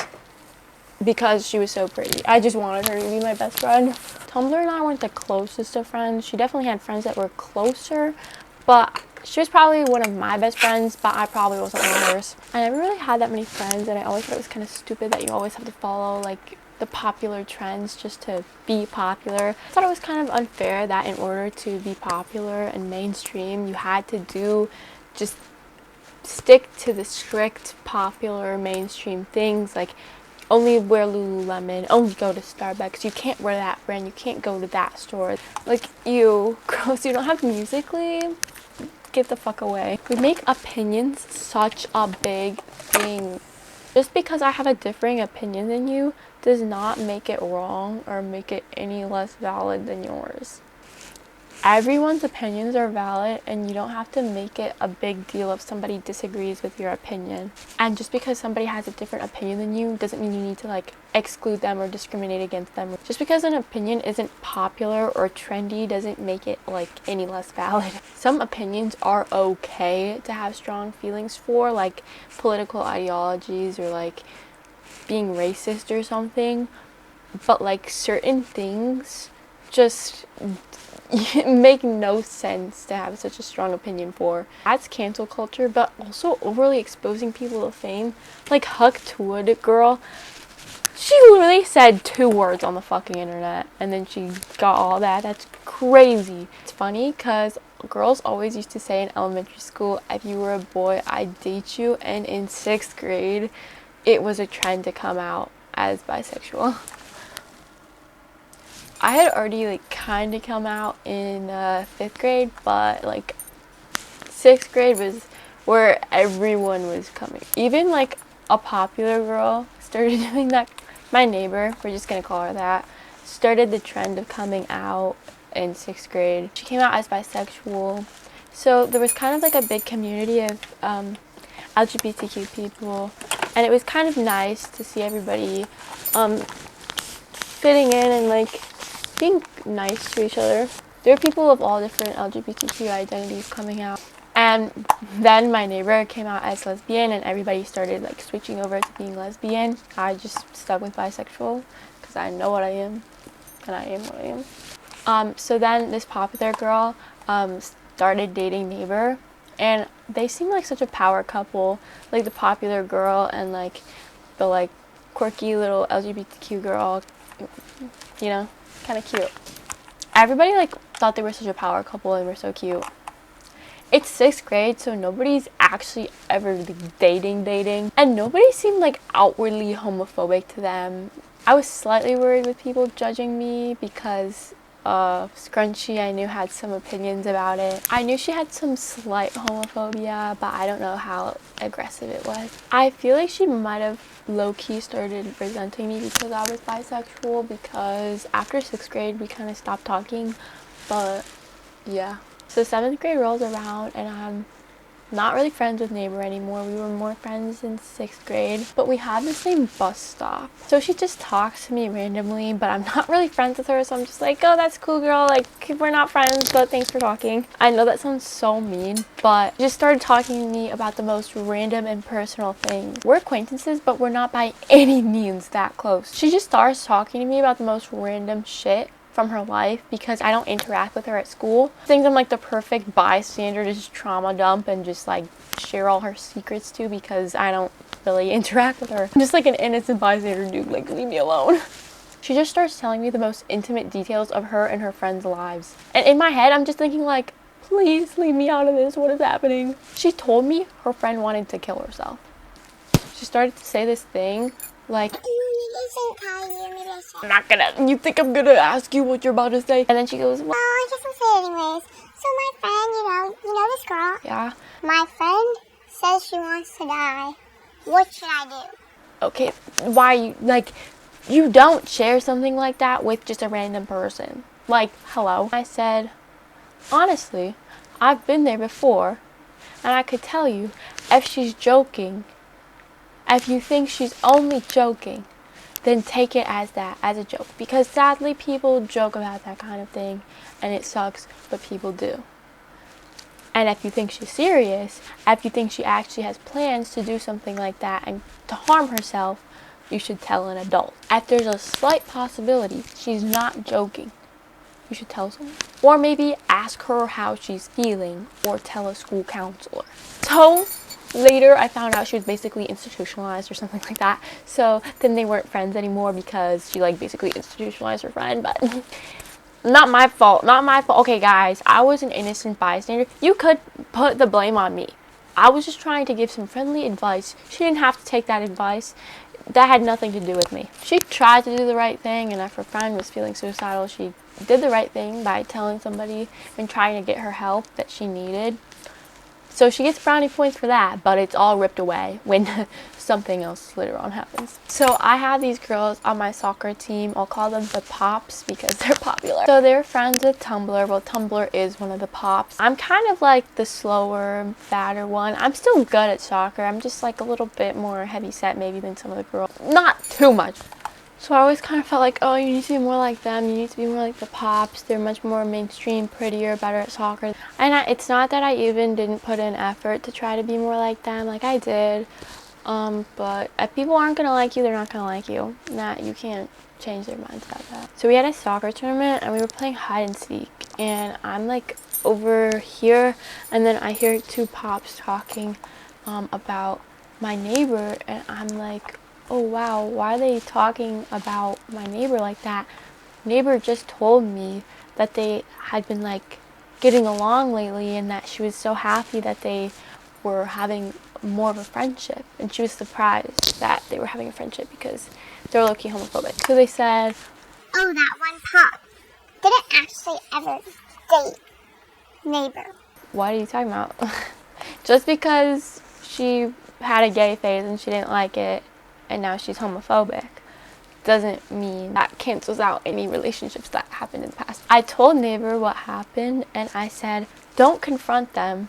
D: because she was so pretty. I just wanted her to be my best friend. Tumblr and I weren't the closest of friends. She definitely had friends that were closer, but
E: She was probably one of my best friends, but I probably wasn't one of hers. I never really had that many friends, and I always thought it was kind of stupid that you always have to follow like the popular trends just to be popular. I thought it was kind of unfair that in order to be popular and mainstream, you had to do just stick to the strict popular mainstream things, like only wear Lululemon, only go to Starbucks, you can't wear that brand, you can't go to that store. Like, you gross, you don't have musically, get the fuck away. We make opinions such a big thing. Just because I have a differing opinion than you does not make it wrong or make it any less valid than yours. Everyone's opinions are valid, and you don't have to make it a big deal if somebody disagrees with your opinion. And just because somebody has a different opinion than you doesn't mean you need to like exclude them or discriminate against them. Just because an opinion isn't popular or trendy doesn't make it like any less valid. Some opinions are okay to have strong feelings for, like political ideologies or like being racist or something, but like certain things just make no sense to have such a strong opinion for. That's cancel culture, but also overly exposing people to fame. Like Huck Wood girl, she literally said 2 words on the fucking internet and then she got all that. That's crazy. It's funny because girls always used to say in elementary school, if you were a boy, I'd date you, and in 6th grade it was a trend to come out as bisexual. I had already like kind of come out in 5th grade, but like 6th grade was where everyone was coming. Even like a popular girl started doing that. My neighbor, we're just gonna call her that, started the trend of coming out in 6th grade. She came out as bisexual. So there was kind of like a big community of LGBTQ people, and it was kind of nice to see everybody fitting in and like being nice to each other. There were people of all different LGBTQ identities coming out. And then my neighbor came out as lesbian and everybody started like switching over to being lesbian. I just stuck with bisexual because I know what I am and I am what I am. So then this popular girl started dating neighbor, and they seemed like such a power couple, like the popular girl and like the like quirky little LGBTQ girl, you know, kind of cute. Everybody like thought they were such a power couple and were so cute. It's 6th grade, so nobody's actually ever like, dating, and nobody seemed like outwardly homophobic to them. I was slightly worried with people judging me because Scrunchy, I knew, had some opinions about it. I knew she had some slight homophobia, but I don't know how aggressive it was. I feel like she might have low-key started resenting me because I was bisexual, because after 6th grade we kind of stopped talking, but yeah. So 7th grade rolls around and I'm not really friends with neighbor anymore. We were more friends in 6th grade, but we had the same bus stop. So she just talks to me randomly, but I'm not really friends with her, so I'm just like, oh, that's cool, girl. Like, we're not friends, but thanks for talking. I know that sounds so mean, but she just started talking to me about the most random and personal things. We're acquaintances, but we're not by any means that close. She just starts talking to me about the most random shit from her life because I don't interact with her at school. I think I'm like the perfect bystander to just trauma dump and just like share all her secrets to because I don't really interact with her. I'm just like an innocent bystander, dude, like leave me alone. She just starts telling me the most intimate details of her and her friends' lives. And in my head, I'm just thinking like, please leave me out of this, what is happening? She told me her friend wanted to kill herself. She started to say this thing like, I'm not gonna, you think I'm gonna ask you what you're about to say? And then she goes, well,
F: I just want to say it anyways. So my friend, you know this girl?
E: yeah.
F: My friend says she wants to die. What should I do?
E: Okay, why you, like, you don't share something like that with just a random person. Like, hello. I said, honestly, I've been there before, and I could tell you, if she's joking, if you think she's only joking, then take it as that, as a joke. Because sadly, people joke about that kind of thing, and it sucks, but people do. And if you think she's serious, if you think she actually has plans to do something like that and to harm herself, you should tell an adult. If there's a slight possibility she's not joking, you should tell someone. or maybe ask her how she's feeling, or tell a school counselor. So later I found out she was basically institutionalized or something like that. So then they weren't friends anymore because she like basically institutionalized her friend. But not my fault, not my fault. Okay guys, I was an innocent bystander. You could put the blame on me. I was just trying to give some friendly advice. She didn't have to take that advice. That had nothing to do with me. She tried to do the right thing, and if her friend was feeling suicidal, she did the right thing by telling somebody and trying to get her help that she needed. So she gets brownie points for that, but it's all ripped away when something else later on happens. So I have these girls on my soccer team. I'll call them the Pops because they're popular. So they're friends with Tumblr. Well, Tumblr is one of the Pops. I'm kind of like the slower, fatter one. I'm still good at soccer. I'm just like a little bit more heavy set maybe than some of the girls. Not too much. So I always kind of felt like, oh, you need to be more like them. You need to be more like the Pops. They're much more mainstream, prettier, better at soccer. And it's not that I even didn't put in effort to try to be more like them. Like I did. But if people aren't going to like you, they're not going to like you. You can't change their minds about that. So we had a soccer tournament and we were playing hide and seek. And I'm like over here. And then I hear two Pops talking about my neighbor. And I'm like, oh wow, why are they talking about my neighbor like that? Neighbor just told me that they had been like getting along lately and that she was so happy that they were having more of a friendship, and she was surprised that they were having a friendship because they were low-key homophobic. So they said,
F: Oh, that one pop didn't actually ever date neighbor.
E: what are you talking about? Just because she had a gay phase and she didn't like it and now she's homophobic doesn't mean that cancels out any relationships that happened in the past. I told neighbor what happened and I said, don't confront them,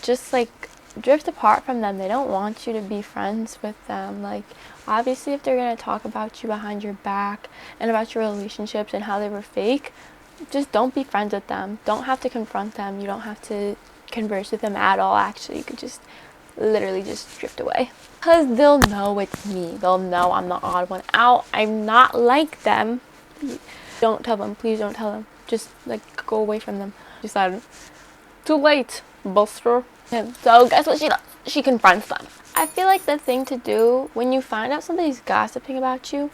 E: just like drift apart from them. They don't want you to be friends with them. Like obviously if they're going to talk about you behind your back and about your relationships and how they were fake, just don't be friends with them. Don't have to confront them. You don't have to converse with them at all. Actually, you could just literally just drift away. Because they'll know it's me. They'll know I'm the odd one out. I'm not like them. Don't tell them. Please don't tell them. Just like go away from them. She said, too late, Buster. And so guess what she does? She confronts them. I feel like the thing to do when you find out somebody's gossiping about you,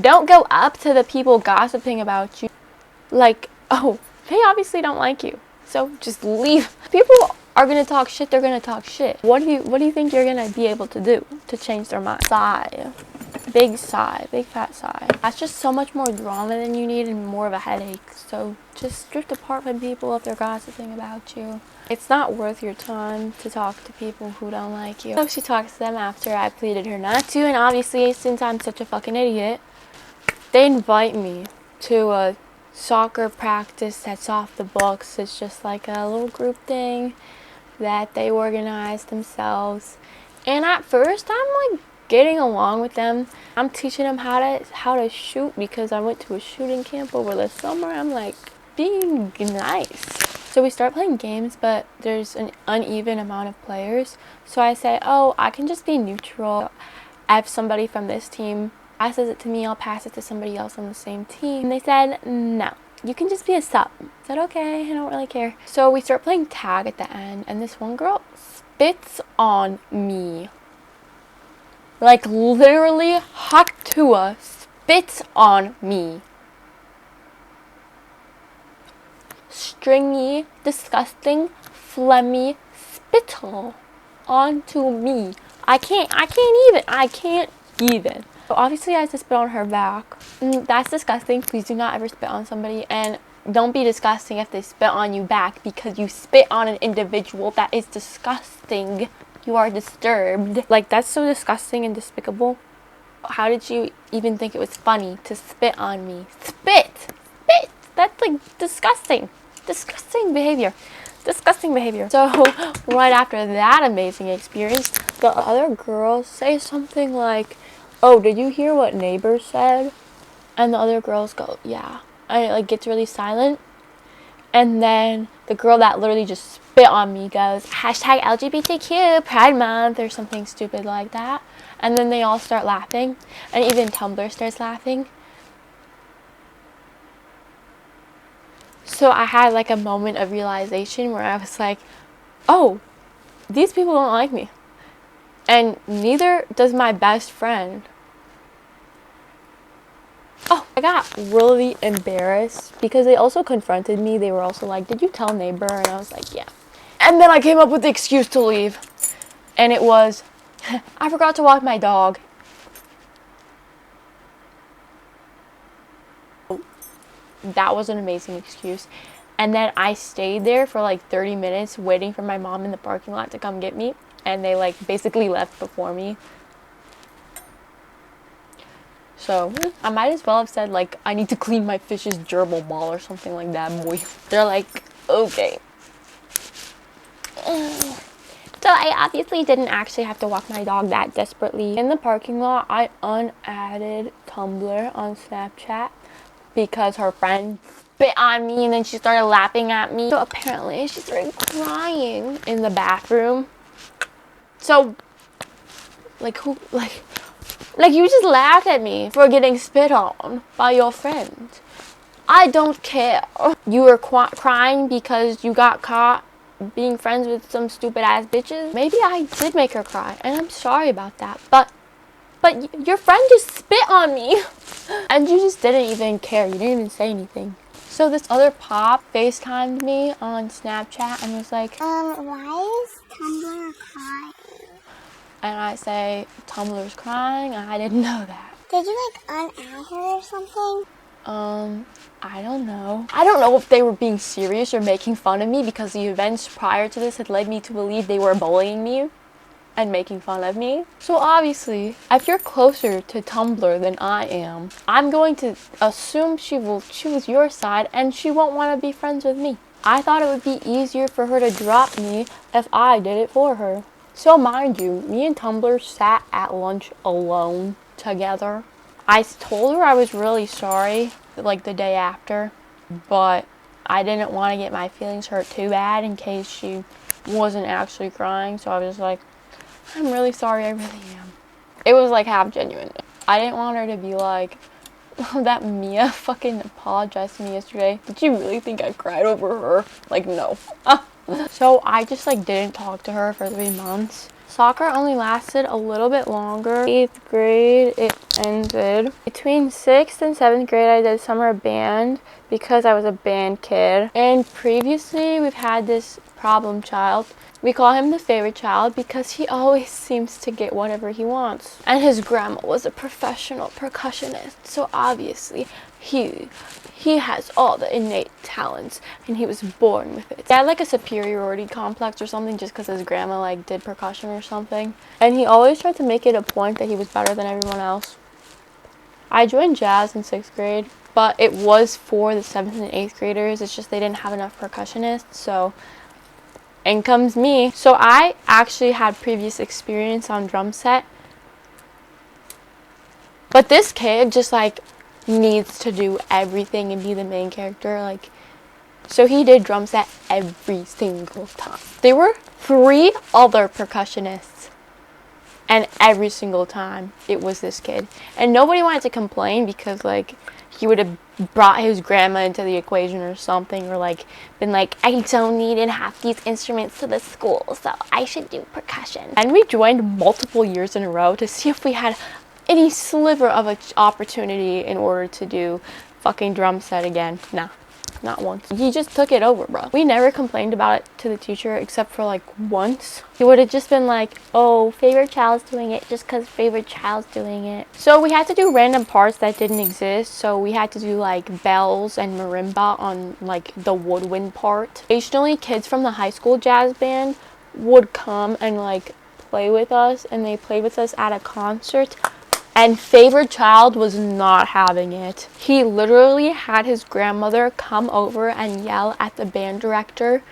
E: don't go up to the people gossiping about you like, oh, they obviously don't like you. So just leave. People are gonna talk shit, they're gonna talk shit. What do you think you're gonna be able to do to change their mind? Sigh. Big fat sigh. That's just so much more drama than you need and more of a headache. So just drift apart from people if they're gossiping about you. It's not worth your time to talk to people who don't like you. So she talks to them after I pleaded her not to, and obviously since I'm such a fucking idiot, they invite me to a soccer practice that's off the books. It's just like a little group thing that they organize themselves, and at first I'm like getting along with them. I'm teaching them how to shoot because I went to a shooting camp over the summer. I'm like being nice. So we start playing games, but there's an uneven amount of players. So I say, oh, I can just be neutral. I have somebody from this team passes it to me, I'll pass it to somebody else on the same team. And they said, no, you can just be a sub. I said, okay, I don't really care. So we start playing tag at the end, and this one girl spits on me. Like literally, Haktua spits on me. Stringy, disgusting, phlegmy spittle onto me. I can't even. So obviously I had to spit on her back. That's disgusting. Please do not ever spit on somebody, and don't be disgusting if they spit on you back because you spit on an individual. That is disgusting. You are disturbed. Like, that's so disgusting and despicable. How did you even think it was funny to spit on me? Spit! That's like disgusting. Disgusting behavior. So right after that amazing experience, the other girls say something like, oh, did you hear what neighbor said? And the other girls go, yeah. And it like gets really silent. And then the girl that literally just spit on me goes, hashtag LGBTQ Pride Month or something stupid like that. And then they all start laughing. And even Tumblr starts laughing. So I had like a moment of realization where I was like, oh, these people don't like me. And neither does my best friend. Oh, I got really embarrassed because they also confronted me. They were also like, did you tell neighbor? And I was like, yeah. And then I came up with the excuse to leave. And it was, I forgot to walk my dog. That was an amazing excuse. And then I stayed there for like 30 minutes waiting for my mom in the parking lot to come get me. And they like basically left before me. So I might as well have said like, I need to clean my fish's gerbil ball or something like that, boy. They're like, okay. So I obviously didn't actually have to walk my dog that desperately. In the parking lot, I unadded Tumblr on Snapchat because her friend bit on me and then she started laughing at me. So apparently she started crying in the bathroom. So like who like you just laughed at me for getting spit on by your friend. I don't care. You were crying because you got caught being friends with some stupid ass bitches. Maybe I did make her cry and I'm sorry about that. But your friend just spit on me and you just didn't even care. You didn't even say anything. So this other pop FaceTimed me on Snapchat and was like,
F: why is Tumblr crying?
E: and I say, Tumblr's crying? I didn't know that.
F: Did you like unadd her or something?
E: I don't know. I don't know if they were being serious or making fun of me because the events prior to this had led me to believe they were bullying me and making fun of me. So obviously, if you're closer to Tumblr than I am, I'm going to assume she will choose your side and she won't want to be friends with me. I thought it would be easier for her to drop me if I did it for her. So mind you, me and Tumblr sat at lunch alone together. I told her I was really sorry like the day after, but I didn't want to get my feelings hurt too bad in case she wasn't actually crying. So I was like, I'm really sorry, I really am. It was like half genuine. I didn't want her to be like, oh, that Mia fucking apologized to me yesterday. Did you really think I cried over her? Like, no. So I just like didn't talk to her for 3 months. Soccer only lasted a little bit longer. 8th grade, it ended. Between 6th and 7th grade, I did summer band because I was a band kid. And previously, we've had this problem child. We call him the favorite child because he always seems to get whatever he wants. And his grandma was a professional percussionist, so obviously he has all the innate talents and he was born with it. He had like a superiority complex or something just because his grandma like did percussion or something. And he always tried to make it a point that he was better than everyone else. I joined jazz in 6th grade, but it was for the 7th and 8th graders. It's just they didn't have enough percussionists, so in comes me. So I actually had previous experience on drum set, but this kid just like needs to do everything and be the main character. Like, so he did drum set every single time. There were 3 other percussionists and every single time it was this kid, and nobody wanted to complain because like he would have brought his grandma into the equation or something, or like been like, I donated half these instruments to the school, so I should do percussion. And we joined multiple years in a row to see if we had any sliver of an opportunity in order to do fucking drum set again. Nah, not once. He just took it over, bro. We never complained about it to the teacher except for like once. He would have just been like, oh, favorite child's doing it just because favorite child's doing it. So we had to do random parts that didn't exist. So we had to do like bells and marimba on like the woodwind part. Occasionally kids from the high school jazz band would come and like play with us, and they played with us at a concert. And favorite child was not having it. He literally had his grandmother come over and yell at the band director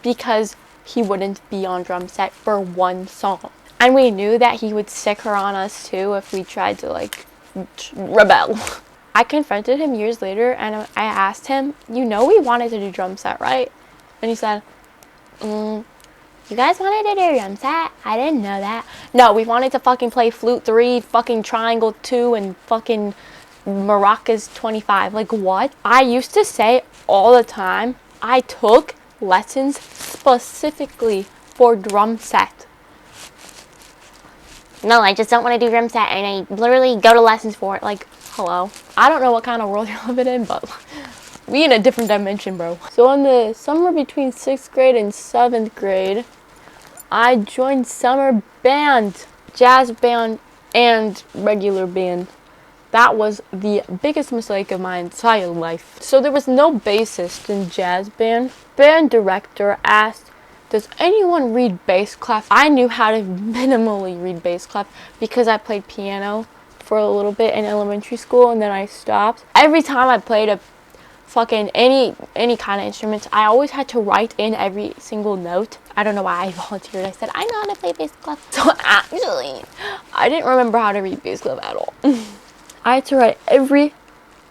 E: because he wouldn't be on drum set for 1 song. And we knew that he would sick her on us too if we tried to like rebel. I confronted him years later and I asked him, you know we wanted to do drum set, right? And he said, you guys wanted to do drum set? I didn't know that. No, we wanted to fucking play flute 3, fucking triangle 2, and fucking maracas 25. Like, what? I used to say all the time I took lessons specifically for drum set. No, I just don't want to do drum set, and I literally go to lessons for it. Like, hello. I don't know what kind of world you're living in, but we in a different dimension, bro. So in the summer between 6th grade and 7th grade, I joined summer band, jazz band, and regular band. That was the biggest mistake of my entire life. So there was no bassist in jazz band. Band director asked, does anyone read bass clef? I knew how to minimally read bass clef because I played piano for a little bit in elementary school, and then I stopped. Every time I played a fucking any kind of instruments, I always had to write in every single note. I don't know why I volunteered. I said, I know how to play bass clef. So actually, I didn't remember how to read bass clef at all. I had to write every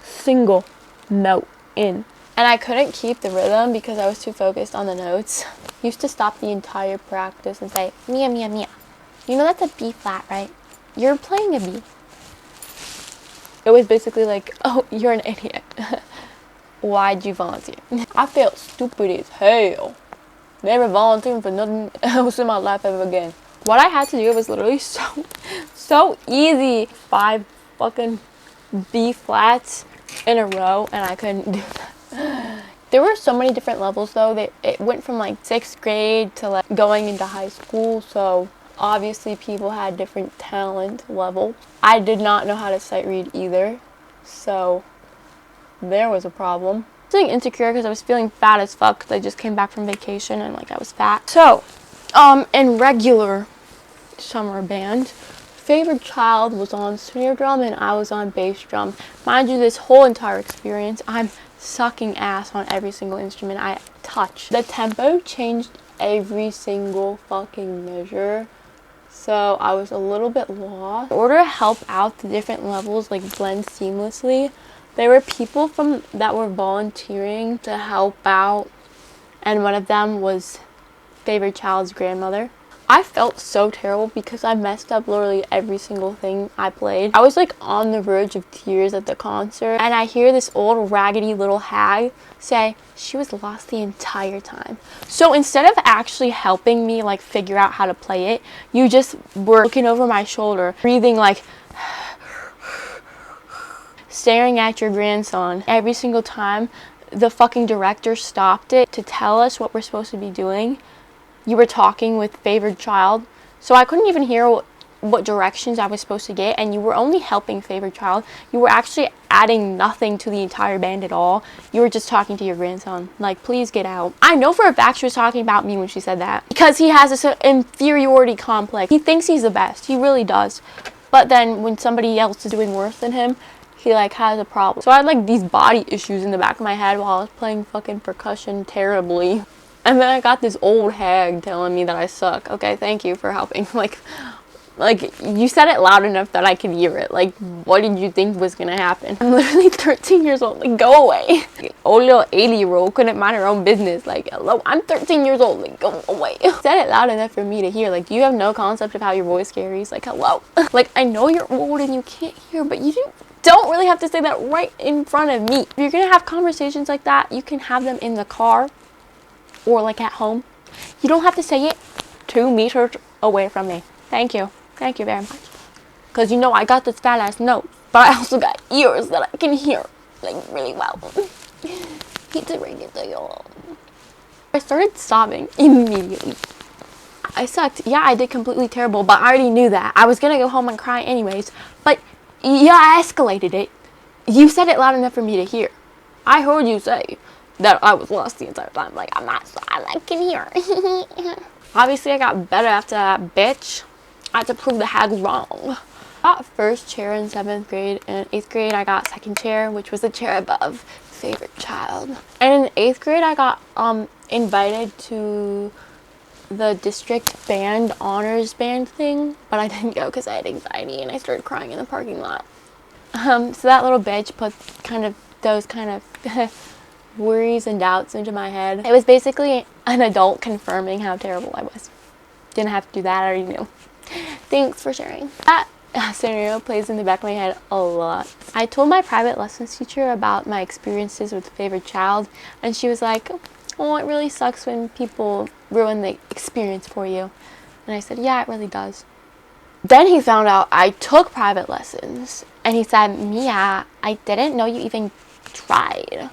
E: single note in. And I couldn't keep the rhythm because I was too focused on the notes. Used to stop the entire practice and say, Mia, Mia, Mia. You know that's a B flat, right? You're playing a B. It was basically like, oh, you're an idiot. Why'd you volunteer? I felt stupid as hell. Never volunteering for nothing else in my life ever again. What I had to do was literally so easy. 5 fucking B flats in a row, and I couldn't do that. There were so many different levels though. It went from like 6th grade to like going into high school, so obviously people had different talent level. I did not know how to sight read either, so there was a problem. I was feeling insecure because I was feeling fat as fuck because I just came back from vacation and like I was fat. So in regular summer band, favorite child was on snare drum and I was on bass drum. Mind you, this whole entire experience I'm sucking ass on every single instrument I touch. The tempo changed every single fucking measure, so I was a little bit lost. In order to help out the different levels like blend seamlessly, there were people that were volunteering to help out, and one of them was favorite child's grandmother. I felt so terrible because I messed up literally every single thing I played. I was like on the verge of tears at the concert, and I hear this old raggedy little hag say she was lost the entire time. So instead of actually helping me like figure out how to play it, you just were looking over my shoulder, breathing like staring at your grandson. Every single time the fucking director stopped it to tell us what we're supposed to be doing, you were talking with favored child, so I couldn't even hear what directions I was supposed to get, and you were only helping favored child. You were actually adding nothing to the entire band at all. You were just talking to your grandson. Like, please get out. I know for a fact she was talking about me when she said that, because he has this inferiority complex. He thinks he's the best. He really does. But then when somebody else is doing worse than him, he like has a problem. So I had like these body issues in the back of my head while I was playing fucking percussion terribly. And then I got this old hag telling me that I suck. Okay, thank you for helping. Like you said it loud enough that I could hear it. Like, what did you think was gonna happen? I'm literally 13 years old. Like, go away. Old little 80-year-old couldn't mind her own business. Like, hello, I'm 13 years old. Like, go away. Said it loud enough for me to hear. Like, you have no concept of how your voice carries. Like, hello. Like, I know you're old and you can't hear, but you don't really have to say that right in front of me. If you're gonna have conversations like that, you can have them in the car or like at home. You don't have to say it 2 meters away from me. Thank you. Thank you very much. Because you know I got this fat ass nose, but I also got ears that I can hear like really well. Pizza regular, y'all. I started sobbing immediately. I sucked. Yeah, I did completely terrible, but I already knew that. I was gonna go home and cry anyways, but yeah, I escalated it. You said it loud enough for me to hear. I heard you say that I was lost the entire time. Like, I'm not, I can hear. Obviously, I got better after that, bitch. I had to prove the hag wrong. I got first chair in 7th grade, and in 8th grade, I got second chair, which was the chair above favorite child. And in 8th grade, I got invited to the district band honors band thing, but I didn't go because I had anxiety and I started crying in the parking lot. So that little bitch put those kind of worries and doubts into my head. It was basically an adult confirming how terrible I was. Didn't have to do that, I already knew. Thanks for sharing. That scenario plays in the back of my head a lot. I told my private lessons teacher about my experiences with favorite child, and she was like, oh, it really sucks when people ruin the experience for you. And I said, yeah, it really does. Then he found out I took private lessons, and he said, Mia, I didn't know you even tried.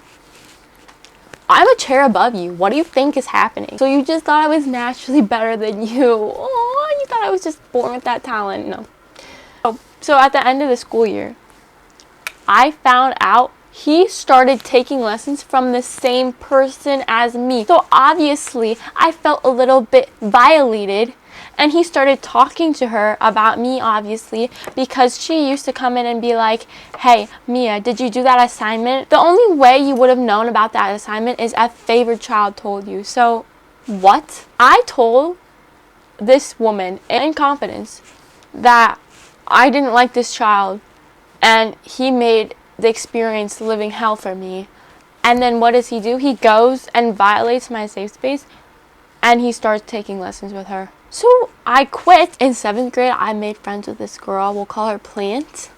E: I'm a chair above you. What do you think is happening? So you just thought I was naturally better than you. Oh, you thought I was just born with that talent. No. So at the end of the school year, I found out he started taking lessons from the same person as me. So obviously, I felt a little bit violated. And he started talking to her about me, obviously, because she used to come in and be like, hey, Mia, did you do that assignment? The only way you would have known about that assignment is if favorite child told you. So, what? I told this woman in confidence that I didn't like this child, and he made the experience living hell for me. And then what does he do? He goes and violates my safe space, and he starts taking lessons with her. So I quit. In 7th grade, I made friends with this girl. We'll call her Plant.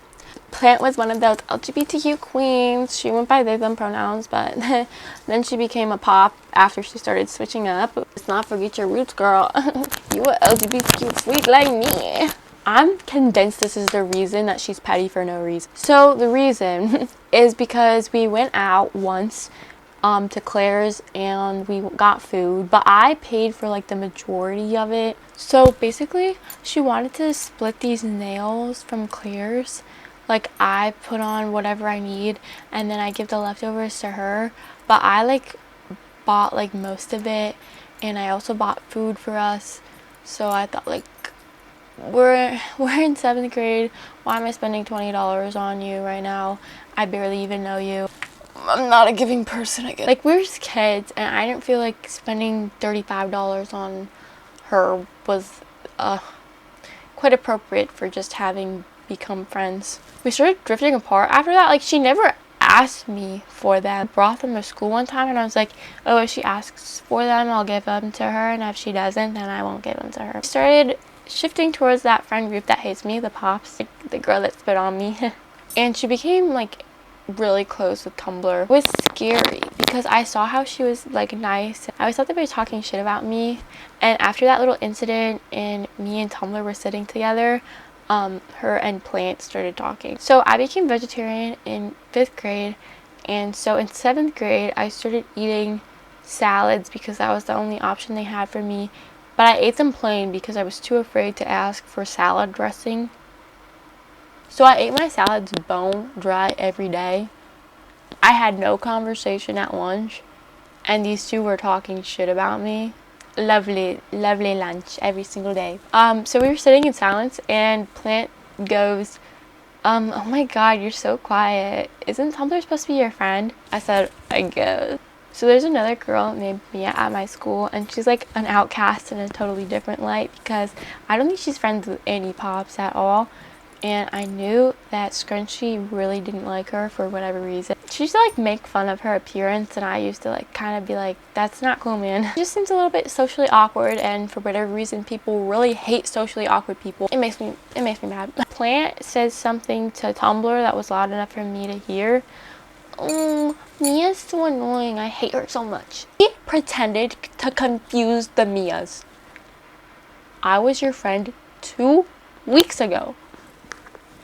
E: Plant was one of those LGBTQ queens. She went by they, them pronouns, but then she became a pop after she started switching up. Let's not forget your roots, girl. You a LGBTQ freak like me. I'm convinced this is the reason that she's petty for no reason. So the reason is because we went out once to Claire's and we got food, but I paid for like the majority of it. So basically she wanted to split these nails from Claire's. Like I put on whatever I need and then I give the leftovers to her, but I like bought like most of it, and I also bought food for us. So I thought, like, we're in 7th grade, why am I spending $20 on you right now? I barely even know you. I'm not a giving person, I guess. Like, we're just kids, and I didn't feel like spending $35 on her was quite appropriate for just having become friends. We started drifting apart after that. Like, she never asked me for them. I brought them to school one time, and I was like, oh, if she asks for them, I'll give them to her, and if she doesn't, then I won't give them to her. I started shifting towards that friend group that hates me, the Pops, like the girl that spit on me. And she became, like, really close with Tumblr. It was scary because I saw how she was like nice. I always thought they were talking shit about me, and after that little incident and me and Tumblr were sitting together, her and Plant started talking. So I became vegetarian in 5th grade, and so in 7th grade I started eating salads because that was the only option they had for me, but I ate them plain because I was too afraid to ask for salad dressing. So I ate my salads bone dry every day. I had no conversation at lunch, and these two were talking shit about me. Lovely, lovely lunch every single day. So we were sitting in silence, and Plant goes, oh my god, you're so quiet. Isn't Tumblr supposed to be your friend? I said, I guess. So there's another girl named Mia at my school, and she's like an outcast in a totally different light because I don't think she's friends with any Pops at all. And I knew that Scrunchy really didn't like her for whatever reason. She used to like make fun of her appearance, and I used to like kind of be like, that's not cool, man. It just seems a little bit socially awkward, and for whatever reason people really hate socially awkward people. It makes me mad. Plant says something to Tumblr that was loud enough for me to hear. Oh, Mia's so annoying. I hate her so much. He pretended to confuse the Mias. I was your friend 2 weeks ago.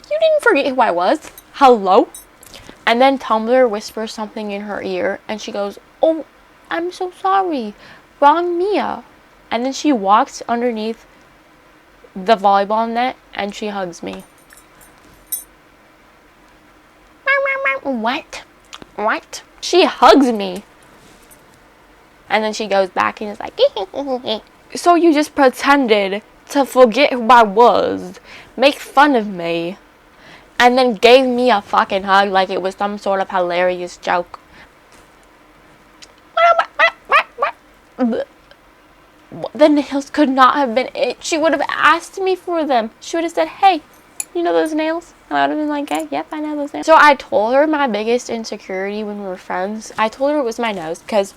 E: You didn't forget who I was. Hello? And then Tumblr whispers something in her ear, and she goes, oh, I'm so sorry. Wrong Mia. And then she walks underneath the volleyball net, and she hugs me. What? She hugs me. And then she goes back and is like, so you just pretended to forget who I was, make fun of me, and then gave me a fucking hug like it was some sort of hilarious joke. The nails could not have been it. She would have asked me for them. She would have said, hey, you know those nails? And I would have been like, hey, yep, I know those nails. So I told her my biggest insecurity when we were friends. I told her it was my nose, because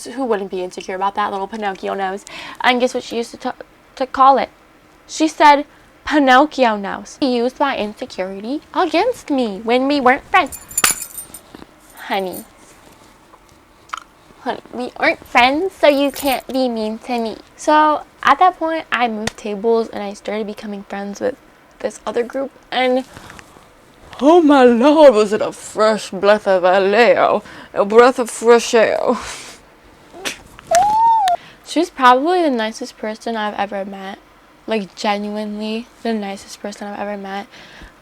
E: who wouldn't be insecure about that little Pinocchio nose? And guess what she used to call it? She said, Pinocchio nose. He used my insecurity against me when we weren't friends. Honey, we aren't friends, so you can't be mean to me. So at that point, I moved tables and I started becoming friends with this other group, and oh my lord, was it a fresh breath of air, a breath of fresh air. She's probably the nicest person I've ever met, like genuinely the nicest person I've ever met.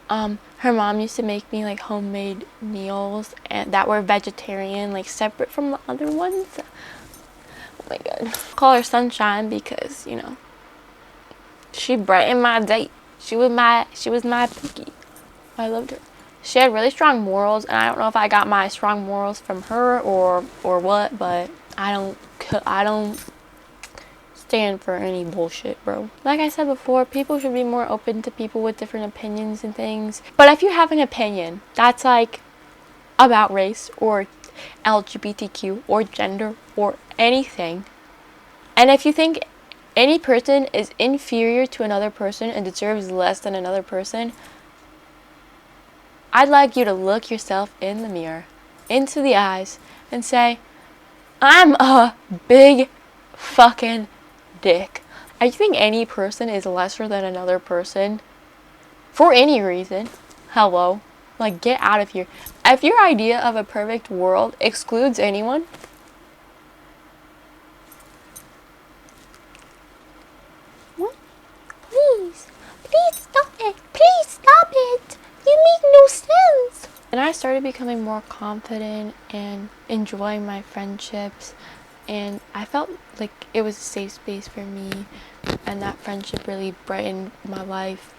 E: Her mom used to make me like homemade meals and that were vegetarian, like separate from the other ones. Oh my god. Call her Sunshine because, you know, she brightened my day. She was my Pookie. I loved her. She had really strong morals, and I don't know if I got my strong morals from her or what, but I don't stand for any bullshit, bro. Like I said before, people should be more open to people with different opinions and things. But if you have an opinion that's like about race or LGBTQ or gender or anything, and if you think any person is inferior to another person and deserves less than another person, I'd like you to look yourself in the mirror, into the eyes, and say, I'm a big fucking dick. I think any person is lesser than another person for any reason. Hello. Like, get out of here. If your idea of a perfect world excludes anyone, what? Please stop it. Please stop it. You make no sense. And I started becoming more confident and enjoying my friendships, and I felt like it was a safe space for me, and that friendship really brightened my life,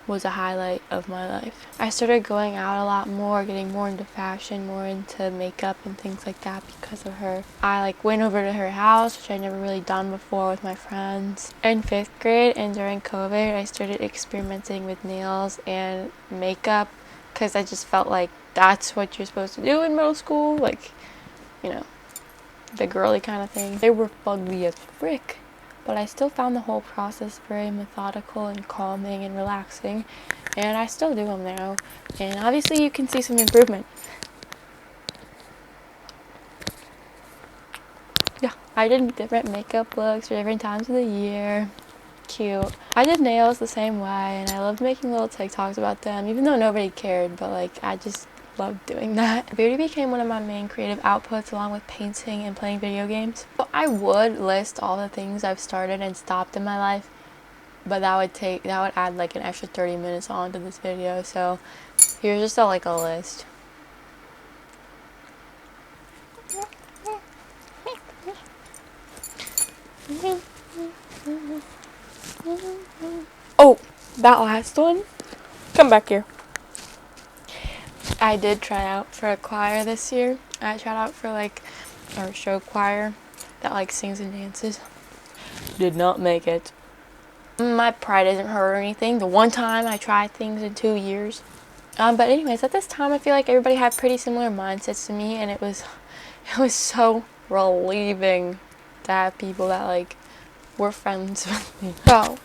E: was a highlight of my life. I started going out a lot more, getting more into fashion, more into makeup and things like that because of her. I like went over to her house, which I never really done before with my friends. In 5th grade and during COVID, I started experimenting with nails and makeup because I just felt like that's what you're supposed to do in middle school, like, you know, the girly kind of thing. They were fugly as frick, but I still found the whole process very methodical and calming and relaxing, and I still do them now, and obviously you can see some improvement. Yeah, I did different makeup looks for different times of the year. Cute. I did nails the same way, and I loved making little TikToks about them, even though nobody cared, but like I just loved doing that. Beauty became one of my main creative outputs along with painting and playing video games. So I would list all the things I've started and stopped in my life, but that would add like an extra 30 minutes onto this video, so here's just a list. Oh, that last one, come back here. I did try out for a choir this year. I tried out for like our show choir that like sings and dances. Did not make it. My pride isn't hurt or anything. The one time I tried things in 2 years. But anyways, at this time I feel like everybody had pretty similar mindsets to me, and it was so relieving to have people that like were friends with me. So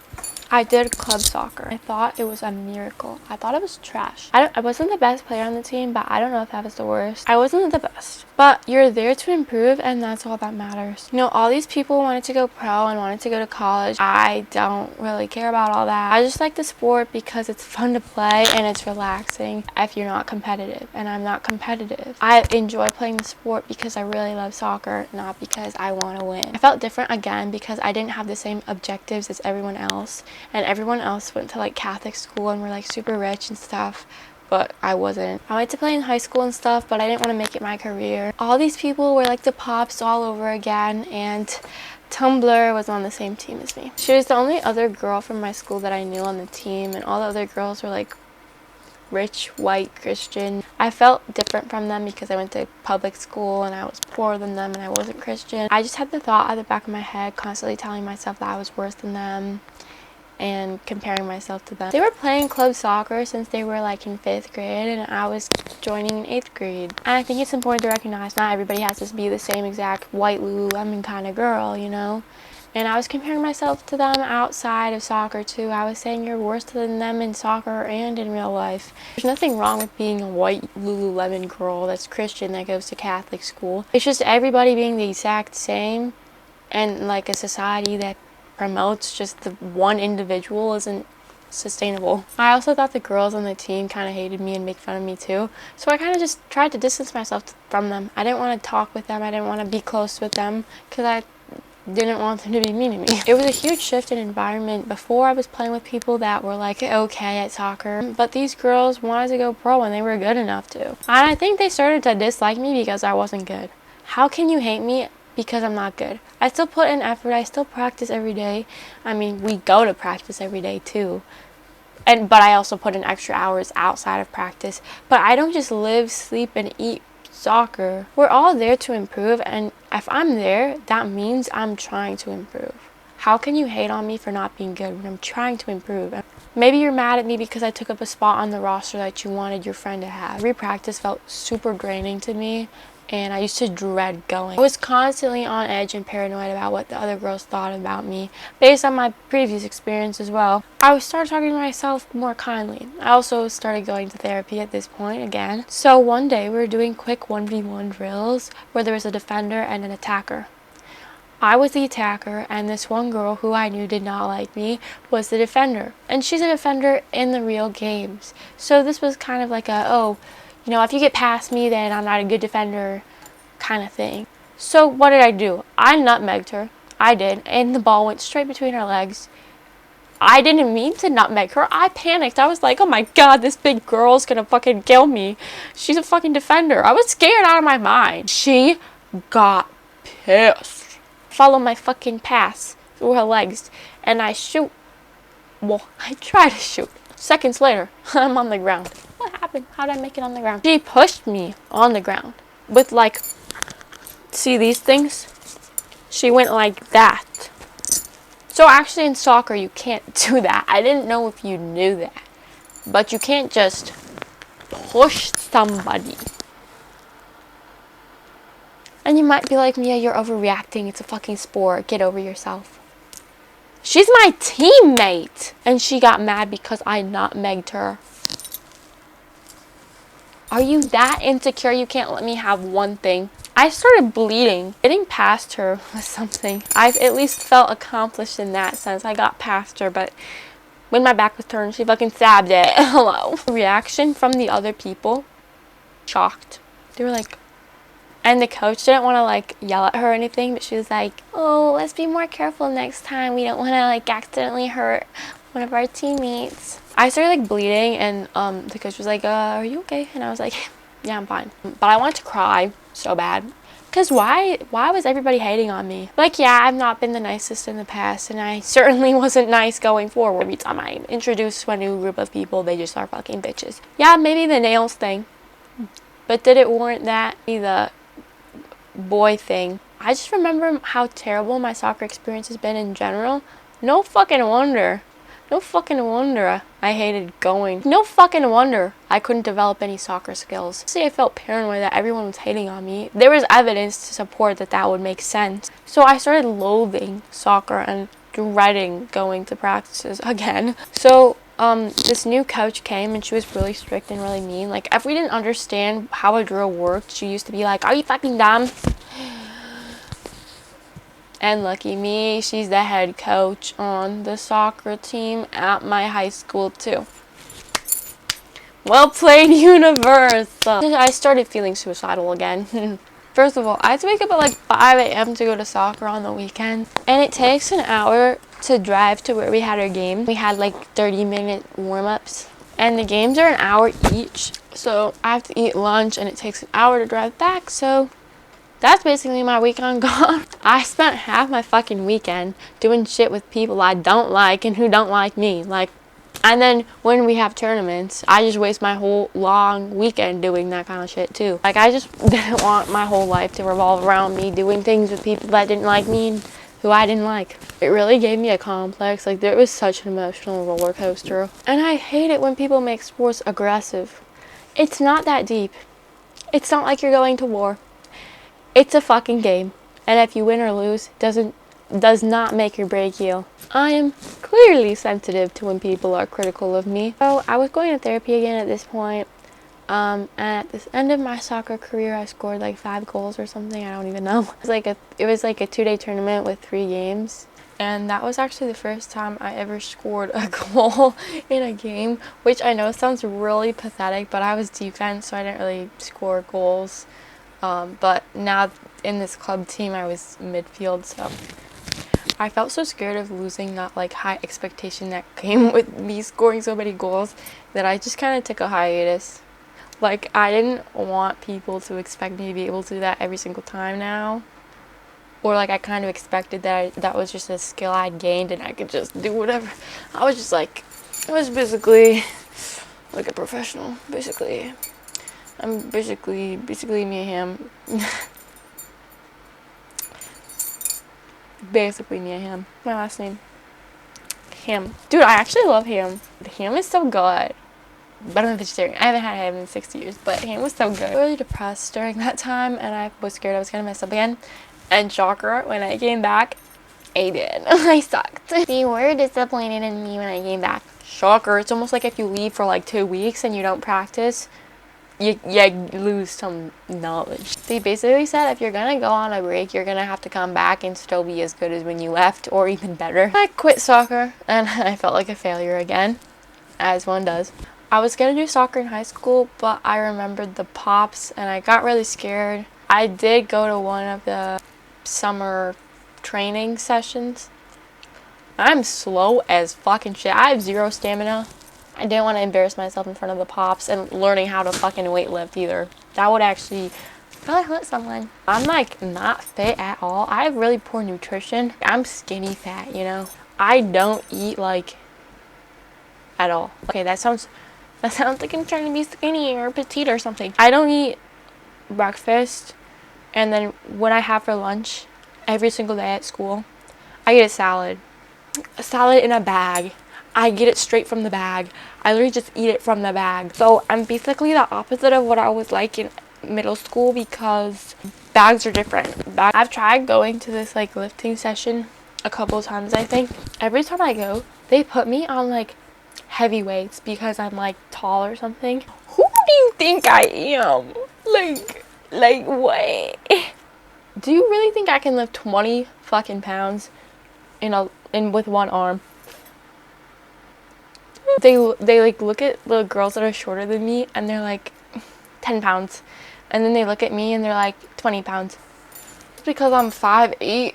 E: I did club soccer. I thought it was a miracle. I thought it was trash. I wasn't the best player on the team, but I don't know if that was the worst. I wasn't the best. But you're there to improve, and that's all that matters. You know, all these people wanted to go pro and wanted to go to college. I don't really care about all that. I just like the sport because it's fun to play and it's relaxing if you're not competitive, and I'm not competitive. I enjoy playing the sport because I really love soccer, not because I want to win. I felt different again because I didn't have the same objectives as everyone else, and everyone else went to like Catholic school and were like super rich and stuff, but I wasn't. I went to play in high school and stuff, but I didn't want to make it my career. All these people were like the pops all over again, and Tumblr was on the same team as me. She was the only other girl from my school that I knew on the team, and all the other girls were like rich, white, Christian. I felt different from them because I went to public school and I was poorer than them and I wasn't Christian. I just had the thought at the back of my head constantly telling myself that I was worse than them and comparing myself to them. They were playing club soccer since they were like in 5th grade, and I was joining in 8th grade. And I think it's important to recognize not everybody has to be the same exact white Lululemon kind of girl, you know? And I was comparing myself to them outside of soccer too. I was saying you're worse than them in soccer and in real life. There's nothing wrong with being a white Lululemon girl that's Christian that goes to Catholic school. It's just everybody being the exact same, and like a society that promotes just the one individual isn't sustainable. I also thought the girls on the team kind of hated me and make fun of me too. So I kind of just tried to distance myself from them. I didn't want to talk with them. I didn't want to be close with them because I didn't want them to be mean to me. It was a huge shift in environment. Before, I was playing with people that were like okay at soccer, but these girls wanted to go pro and they were good enough to. And I think they started to dislike me because I wasn't good. How can you hate me because I'm not good? I still put in effort. I still practice every day. I mean, we go to practice every day too. But I also put in extra hours outside of practice. But I don't just live, sleep, and eat soccer. We're all there to improve, and if I'm there, that means I'm trying to improve. How can you hate on me for not being good when I'm trying to improve? Maybe you're mad at me because I took up a spot on the roster that you wanted your friend to have. Every practice felt super draining to me, and I used to dread going. I was constantly on edge and paranoid about what the other girls thought about me, based on my previous experience as well. I started talking to myself more kindly. I also started going to therapy at this point again. So one day we were doing quick 1v1 drills where there was a defender and an attacker. I was the attacker, and this one girl who I knew did not like me was the defender. And she's a defender in the real games. So this was kind of like a, oh, you know, if you get past me, then I'm not a good defender kind of thing. So what did I do? I nutmegged her. I did. And the ball went straight between her legs. I didn't mean to nutmeg her. I panicked. I was like, oh my god, this big girl's gonna fucking kill me. She's a fucking defender. I was scared out of my mind. She got pissed. Follow my fucking pass through her legs. And I shoot. Well, I try to shoot. Seconds later, I'm on the ground. What happened? How did I make it on the ground? She pushed me on the ground with like, see these things? She went like that. So actually in soccer you can't do that. I didn't know if you knew that. But you can't just push somebody. And you might be like, Mia, you're overreacting. It's a fucking sport. Get over yourself. She's my teammate. And she got mad because I nutmegged her. Are you that insecure you can't let me have one thing? I started bleeding. Getting past her was something. I've at least felt accomplished in that sense. I got past her, but when my back was turned, she fucking stabbed it. Hello. Reaction from the other people, shocked. They were like, and the coach didn't want to like yell at her or anything, but she was like, oh, let's be more careful next time. We don't want to like accidentally hurt one of our teammates. I started like bleeding, and the coach was like, are you okay? And I was like, yeah, I'm fine. But I wanted to cry so bad. Because why was everybody hating on me? Like, yeah, I've not been the nicest in the past, and I certainly wasn't nice going forward. Every time I introduce to a new group of people, they just are fucking bitches. Yeah, maybe the nails thing. But did it warrant that? The boy thing. I just remember how terrible my soccer experience has been in general. No fucking wonder. No fucking wonder I hated going. No fucking wonder I couldn't develop any soccer skills. See, I felt paranoid that everyone was hating on me. There was evidence to support that that would make sense. So I started loathing soccer and dreading going to practices again. So this new coach came, and she was really strict and really mean. Like, if we didn't understand how a drill worked, she used to be like, are you fucking dumb? And lucky me, she's the head coach on the soccer team at my high school too. Well played, universe! I started feeling suicidal again. First of all, I had to wake up at like 5 a.m. to go to soccer on the weekend. And it takes an hour to drive to where we had our game. We had like 30-minute warm-ups. And the games are an hour each. So I have to eat lunch, and it takes an hour to drive back, so that's basically my weekend gone. I spent half my fucking weekend doing shit with people I don't like and who don't like me. Like, and then when we have tournaments, I just waste my whole long weekend doing that kind of shit too. Like, I just didn't want my whole life to revolve around me doing things with people that didn't like me and who I didn't like. It really gave me a complex. Like, there was such an emotional roller coaster. And I hate it when people make sports aggressive. It's not that deep. It's not like you're going to war. It's a fucking game, and if you win or lose, doesn't does not make or break you. I am clearly sensitive to when people are critical of me. So I was going to therapy again at this point. And at the end of my soccer career, I scored like 5 goals or something. I don't even know. It was like a 2-day tournament with 3 games. And that was actually the first time I ever scored a goal in a game, which I know sounds really pathetic, but I was defense, so I didn't really score goals. But now in this club team, I was midfield, so I felt so scared of losing that like high expectation that came with me scoring so many goals that I just kind of took a hiatus. Like, I didn't want people to expect me to be able to do that every single time now. Or like I kind of expected that that was just a skill I'd gained and I could just do whatever. I was just like, I was basically like a professional. Basically, I'm basically Mia Hamm. Basically Mia Hamm. My last name, Ham. Dude, I actually love ham. The ham is so good. But I'm a vegetarian. I haven't had ham in 6 years, but ham was so good. I was really depressed during that time, and I was scared I was gonna mess up again. And shocker, when I came back, I did. I sucked. You were disappointed in me when I came back. Shocker. It's almost like if you leave for like 2 weeks and you don't practice, you lose some knowledge. They basically said if you're gonna go on a break, you're gonna have to come back and still be as good as when you left, or even better. I quit soccer, and I felt like a failure again, as one does. I was gonna do soccer in high school, but I remembered the pops, and I got really scared. I did go to one of the summer training sessions. I'm slow as fucking shit. I have 0 stamina. I didn't want to embarrass myself in front of the pops and learning how to fucking weightlift either. That would actually probably hurt someone. I'm like not fit at all. I have really poor nutrition. I'm skinny fat, you know. I don't eat like at all. Okay, that sounds like I'm trying to be skinny or petite or something. I don't eat breakfast. And then when I have for lunch, every single day at school, I get a salad. A salad in a bag. I get it straight from the bag. I literally just eat it from the bag. So I'm basically the opposite of what I was like in middle school because bags are different. I've tried going to this like lifting session a couple of times, I think. Every time I go, they put me on like heavy weights because I'm like tall or something. Who do you think I am? Like what? Do you really think I can lift 20 fucking pounds in with one arm? They like look at the girls that are shorter than me and they're like 10 pounds. And then they look at me and they're like 20 pounds. It's because I'm 5'8"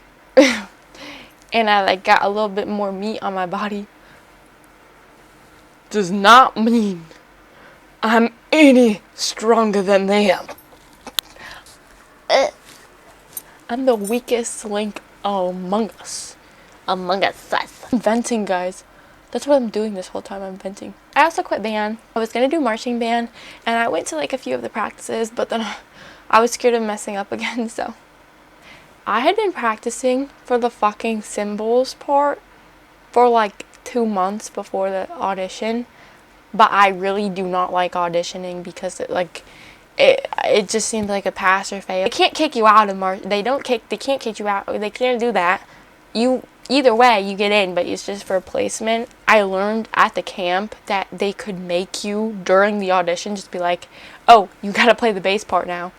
E: and I like got a little bit more meat on my body. Does not mean I'm any stronger than them. I'm the weakest link among us. I'm venting, guys. That's what I'm doing this whole time. I'm venting. I also quit band. I was gonna do marching band, and I went to like a few of the practices, but then I was scared of messing up again, so. I had been practicing for the fucking cymbals part for like 2 months before the audition, but I really do not like auditioning because it just seemed like a pass or fail. They can't kick you out of they can't kick you out. They can't do that. Either way, you get in, but it's just for placement. I learned at the camp that they could make you, during the audition, just be like, oh, you gotta play the bass part now.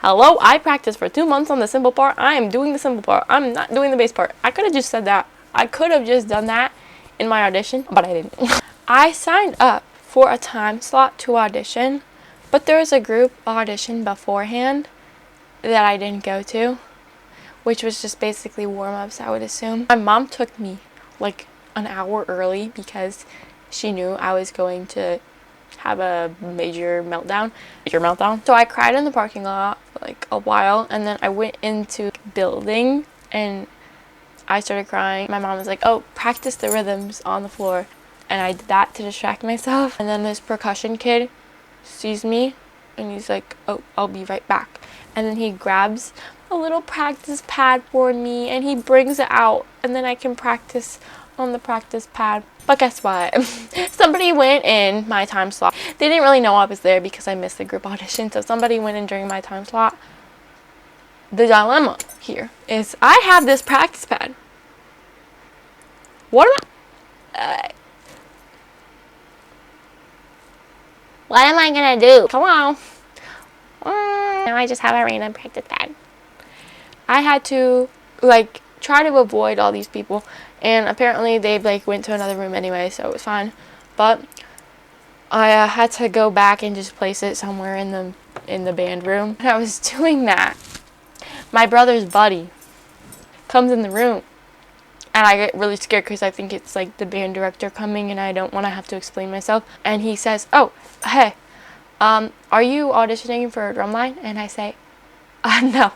E: Hello, I practiced for 2 months on the cymbal part. I am doing the cymbal part. I'm not doing the bass part. I could have just said that. I could have just done that in my audition, but I didn't. I signed up for a time slot to audition, but there was a group audition beforehand that I didn't go to, which was just basically warm-ups, I would assume. My mom took me like an hour early because she knew I was going to have a major meltdown. So I cried in the parking lot for like a while, and then I went into the building and I started crying. My mom was like, oh, practice the rhythms on the floor. And I did that to distract myself. And then this percussion kid sees me and he's like, oh, I'll be right back. And then he grabs a little practice pad for me and he brings it out, and then I can practice on the practice pad. But guess what? Somebody went in my time slot. They didn't really know I was there because I missed the group audition, so somebody went in during my time slot. The dilemma here is I have this practice pad. What am what am I gonna do? Come on. Now I just have a random practice pad. I had to like try to avoid all these people, and apparently they like went to another room anyway, so it was fine. But I had to go back and just place it somewhere in the band room. And I was doing that. My brother's buddy comes in the room, and I get really scared because I think it's like the band director coming, and I don't want to have to explain myself. And he says, "Oh, hey, are you auditioning for a drum line?" And I say, "No,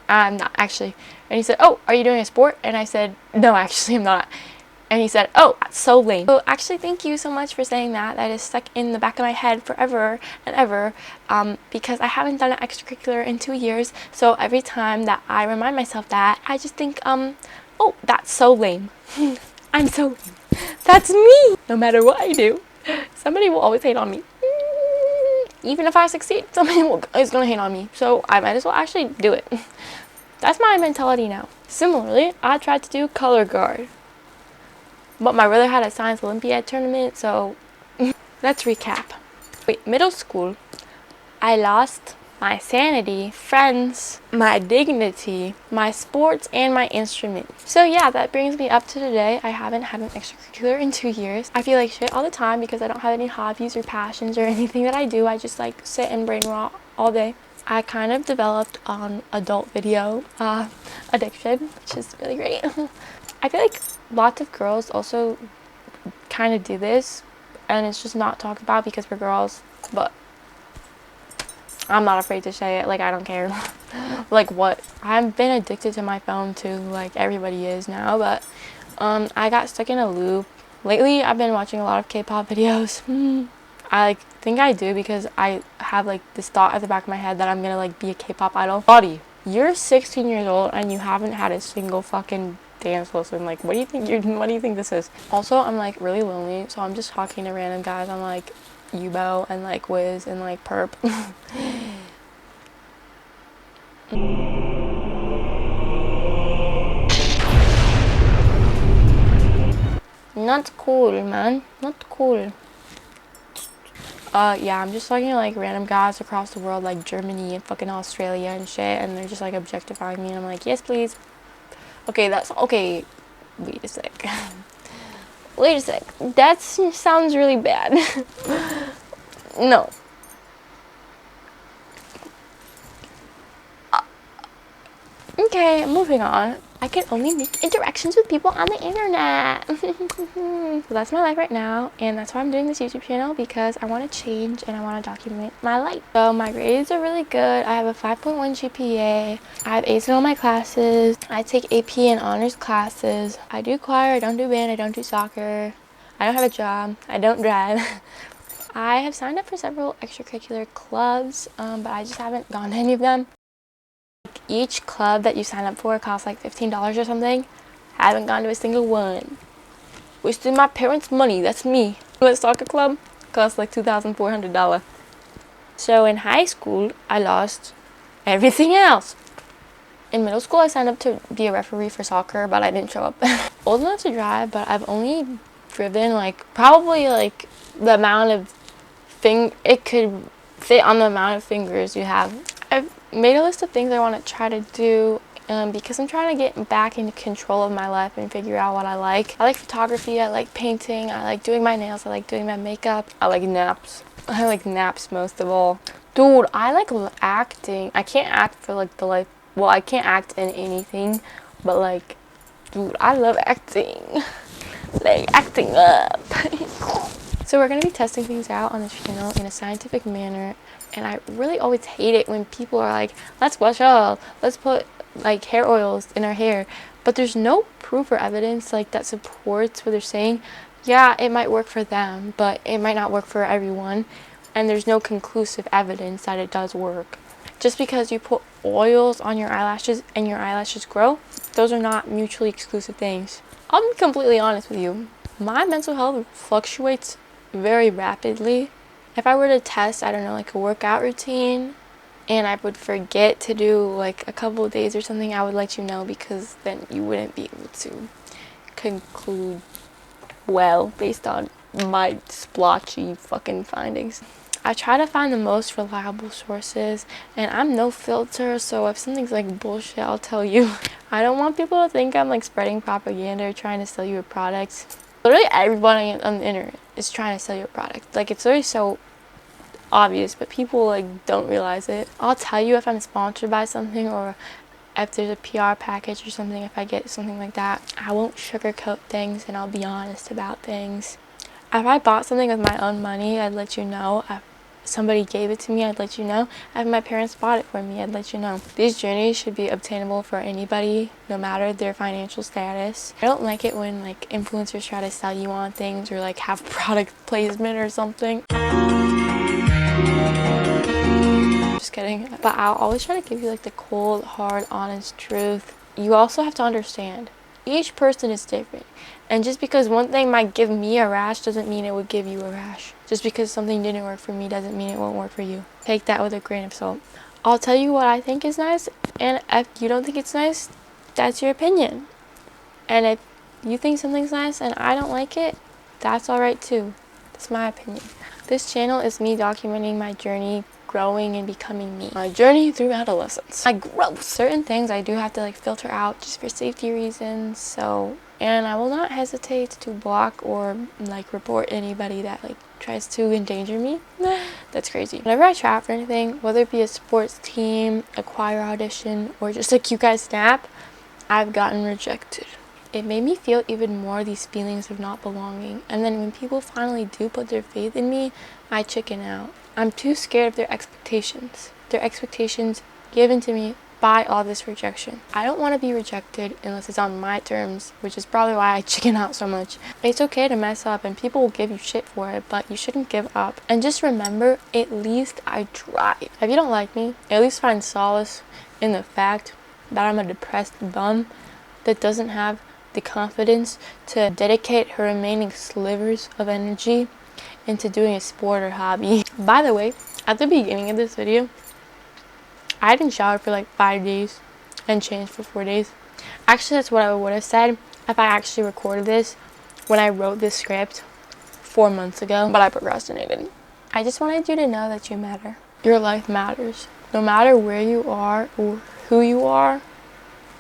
E: I'm not actually." And he said, "Oh, are you doing a sport?" And I said, "No, actually, I'm not." And he said, "Oh, that's so lame." So actually, thank you so much for saying that. That is stuck in the back of my head forever and ever, because I haven't done an extracurricular in 2 years. So every time that I remind myself that, I just think, oh, that's so lame. I'm so lame. That's me. No matter what I do, somebody will always hate on me. Even if I succeed, somebody is going to hate on me. So I might as well actually do it. That's my mentality now. Similarly, I tried to do color guard, but my brother had a science Olympiad tournament, so let's recap. Middle school, I lost my sanity, friends, my dignity, my sports, and my instrument. So yeah, that brings me up to today. I haven't had an extracurricular in 2 years. I feel like shit all the time because I don't have any hobbies or passions or anything that I do. I just like sit and brain rot all day. I kind of developed on adult video addiction, which is really great. I feel like lots of girls also kind of do this, and it's just not talked about because we're girls, but I'm not afraid to say it. Like, I don't care. Like, what? I've been addicted to my phone too, like everybody is now, but I got stuck in a loop. Lately, I've been watching a lot of K-pop videos. I think I do because I have like this thought at the back of my head that I'm gonna like be a K-pop idol. Buddy, you're 16 years old and you haven't had a single fucking dance lesson. Like, what do you think this is? Also, I'm like really lonely, so I'm just talking to random guys on like Yubo and like Wiz and like Perp. Not cool, man. Not cool. Yeah, I'm just talking to like random guys across the world, like Germany and fucking Australia and shit, and they're just like objectifying me, and I'm like, yes, please. Okay, that's okay. Wait a sec. Wait a sec. That sounds really bad. No. Okay, moving on. I can only make interactions with people on the internet. So that's my life right now, and that's why I'm doing this YouTube channel, because I want to change and I want to document my life. So my grades are really good. I have a 5.1 GPA. I have A's in all my classes. I take AP and honors classes. I do choir. I don't do band. I don't do soccer. I don't have a job. I don't drive. I have signed up for several extracurricular clubs, but I just haven't gone to any of them. Each club that you sign up for costs like $15 or something. I haven't gone to a single one. Wasted my parents' money. That's me. The soccer club costs like $2,400. So in high school, I lost everything else. In middle school, I signed up to be a referee for soccer, but I didn't show up. Old enough to drive, but I've only driven like probably like the amount of it could fit on the amount of fingers you have. I've made a list of things I want to try to do because I'm trying to get back into control of my life and figure out what I like. I like photography, I like painting, I like doing my nails, I like doing my makeup, I like naps. I like naps most of all. Dude, I like acting. I can't act for like the life. Well, I can't act in anything, but like, dude, I love acting. Like, acting up. So we're going to be testing things out on this channel in a scientific manner, and I really always hate it when people are like, let's wash up, let's put like hair oils in our hair, but there's no proof or evidence like that supports what they're saying. Yeah, it might work for them, but it might not work for everyone, and there's no conclusive evidence that it does work. Just because you put oils on your eyelashes and your eyelashes grow, those are not mutually exclusive things. I'll be completely honest with you. My mental health fluctuates very rapidly. If I were to test, I don't know, like a workout routine, and I would forget to do like a couple of days or something, I would let you know, because then you wouldn't be able to conclude well based on my splotchy fucking findings. I try to find the most reliable sources, and I'm no filter, so if something's like bullshit, I'll tell you. I don't want people to think I'm like spreading propaganda or trying to sell you a product. Literally everybody on the internet is trying to sell you a product. Like, it's always so obvious, but people like don't realize it. I'll tell you if I'm sponsored by something or if there's a PR package or something. If I get something like that, I won't sugarcoat things, and I'll be honest about things. If I bought something with my own money, I'd let you know. If somebody gave it to me, I'd let you know. If my parents bought it for me, I'd let you know. These journeys should be obtainable for anybody, no matter their financial status. I don't like it when like influencers try to sell you on things or like have product placement or something. Just kidding. But I'll always try to give you like the cold, hard, honest truth. You also have to understand, each person is different. And just because one thing might give me a rash doesn't mean it would give you a rash. Just because something didn't work for me doesn't mean it won't work for you. Take that with a grain of salt. I'll tell you what I think is nice, and if you don't think it's nice, that's your opinion. And if you think something's nice and I don't like it, that's alright too. That's my opinion. This channel is me documenting my journey, growing and becoming me. My journey through adolescence. I grow. Certain things I do have to like filter out just for safety reasons, and I will not hesitate to block or like report anybody that like tries to endanger me. That's crazy. Whenever I try out for anything, whether it be a sports team, a choir audition, or just a cute guy snap, I've gotten rejected. It made me feel even more these feelings of not belonging, and then when people finally do put their faith in me, I chicken out. I'm too scared of their expectations given to me by all this rejection. I don't want to be rejected unless it's on my terms, which is probably why I chicken out so much. It's okay to mess up and people will give you shit for it, but you shouldn't give up. And just remember, at least I tried. If you don't like me, at least find solace in the fact that I'm a depressed bum that doesn't have the confidence to dedicate her remaining slivers of energy into doing a sport or hobby. By the way, at the beginning of this video, I didn't shower for like 5 days and changed for 4 days. Actually, that's what I would have said if I actually recorded this when I wrote this script 4 months ago, but I procrastinated. I just wanted you to know that you matter. Your life matters. No matter where you are or who you are,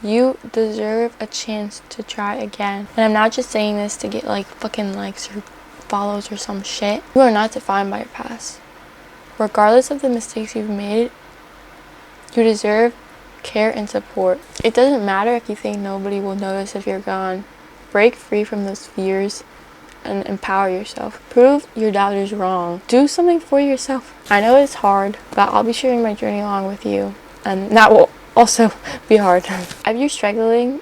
E: you deserve a chance to try again. And I'm not just saying this to get like fucking likes or follows or some shit. You are not defined by your past. Regardless of the mistakes you've made, you deserve care and support. It doesn't matter if you think nobody will notice if you're gone. Break free from those fears and empower yourself. Prove your doubters wrong. Do something for yourself. I know it's hard, but I'll be sharing my journey along with you, and that will also be hard. If you're struggling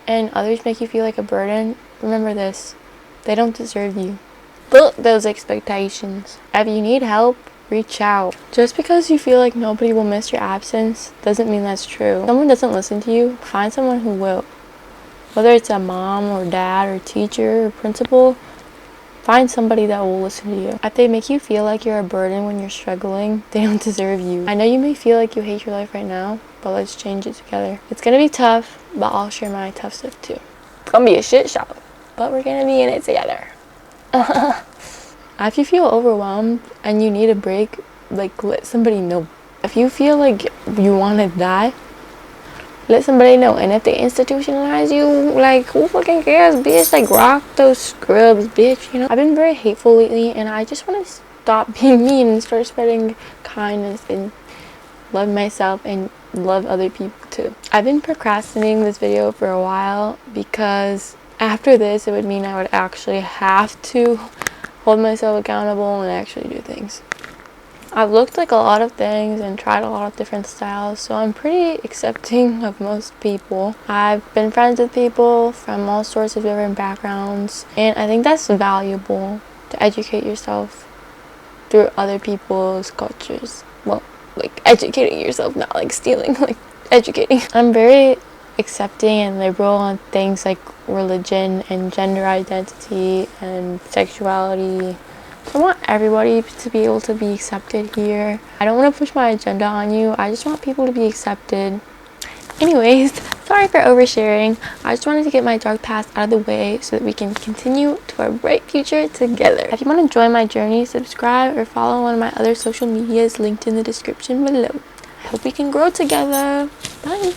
E: and others make you feel like a burden, remember this: they don't deserve you. Build those expectations. If you need help, reach out. Just because you feel like nobody will miss your absence doesn't mean that's true. If someone doesn't listen to you, find someone who will. Whether it's a mom or dad or teacher or principal, find somebody that will listen to you. If they make you feel like you're a burden when you're struggling, they don't deserve you. I know you may feel like you hate your life right now, but let's change it together. It's gonna be tough, but I'll share my tough stuff too. It's gonna be a shit show, but we're gonna be in it together. If you feel overwhelmed and you need a break, like, let somebody know. If you feel like you want to die, let somebody know. And if they institutionalize you, like, who fucking cares, bitch? Like, rock those scrubs, bitch, you know? I've been very hateful lately, and I just want to stop being mean and start spreading kindness and love myself and love other people too. I've been procrastinating this video for a while because after this, it would mean I would actually have to hold myself accountable and actually do things. I've looked like a lot of things and tried a lot of different styles, so I'm pretty accepting of most people. I've been friends with people from all sorts of different backgrounds, and I think that's valuable, to educate yourself through other people's cultures. Well, like educating yourself, not like stealing, like educating. I'm very accepting and liberal on things like religion and gender identity and sexuality. I want everybody to be able to be accepted here. I don't want to push my agenda on you. I just want people to be accepted. Anyways, that's Sorry for oversharing. I just wanted to get my dark past out of the way so that we can continue to our bright future together. If you want to join my journey, subscribe or follow one of my other social medias linked in the description below. I hope we can grow together. Bye.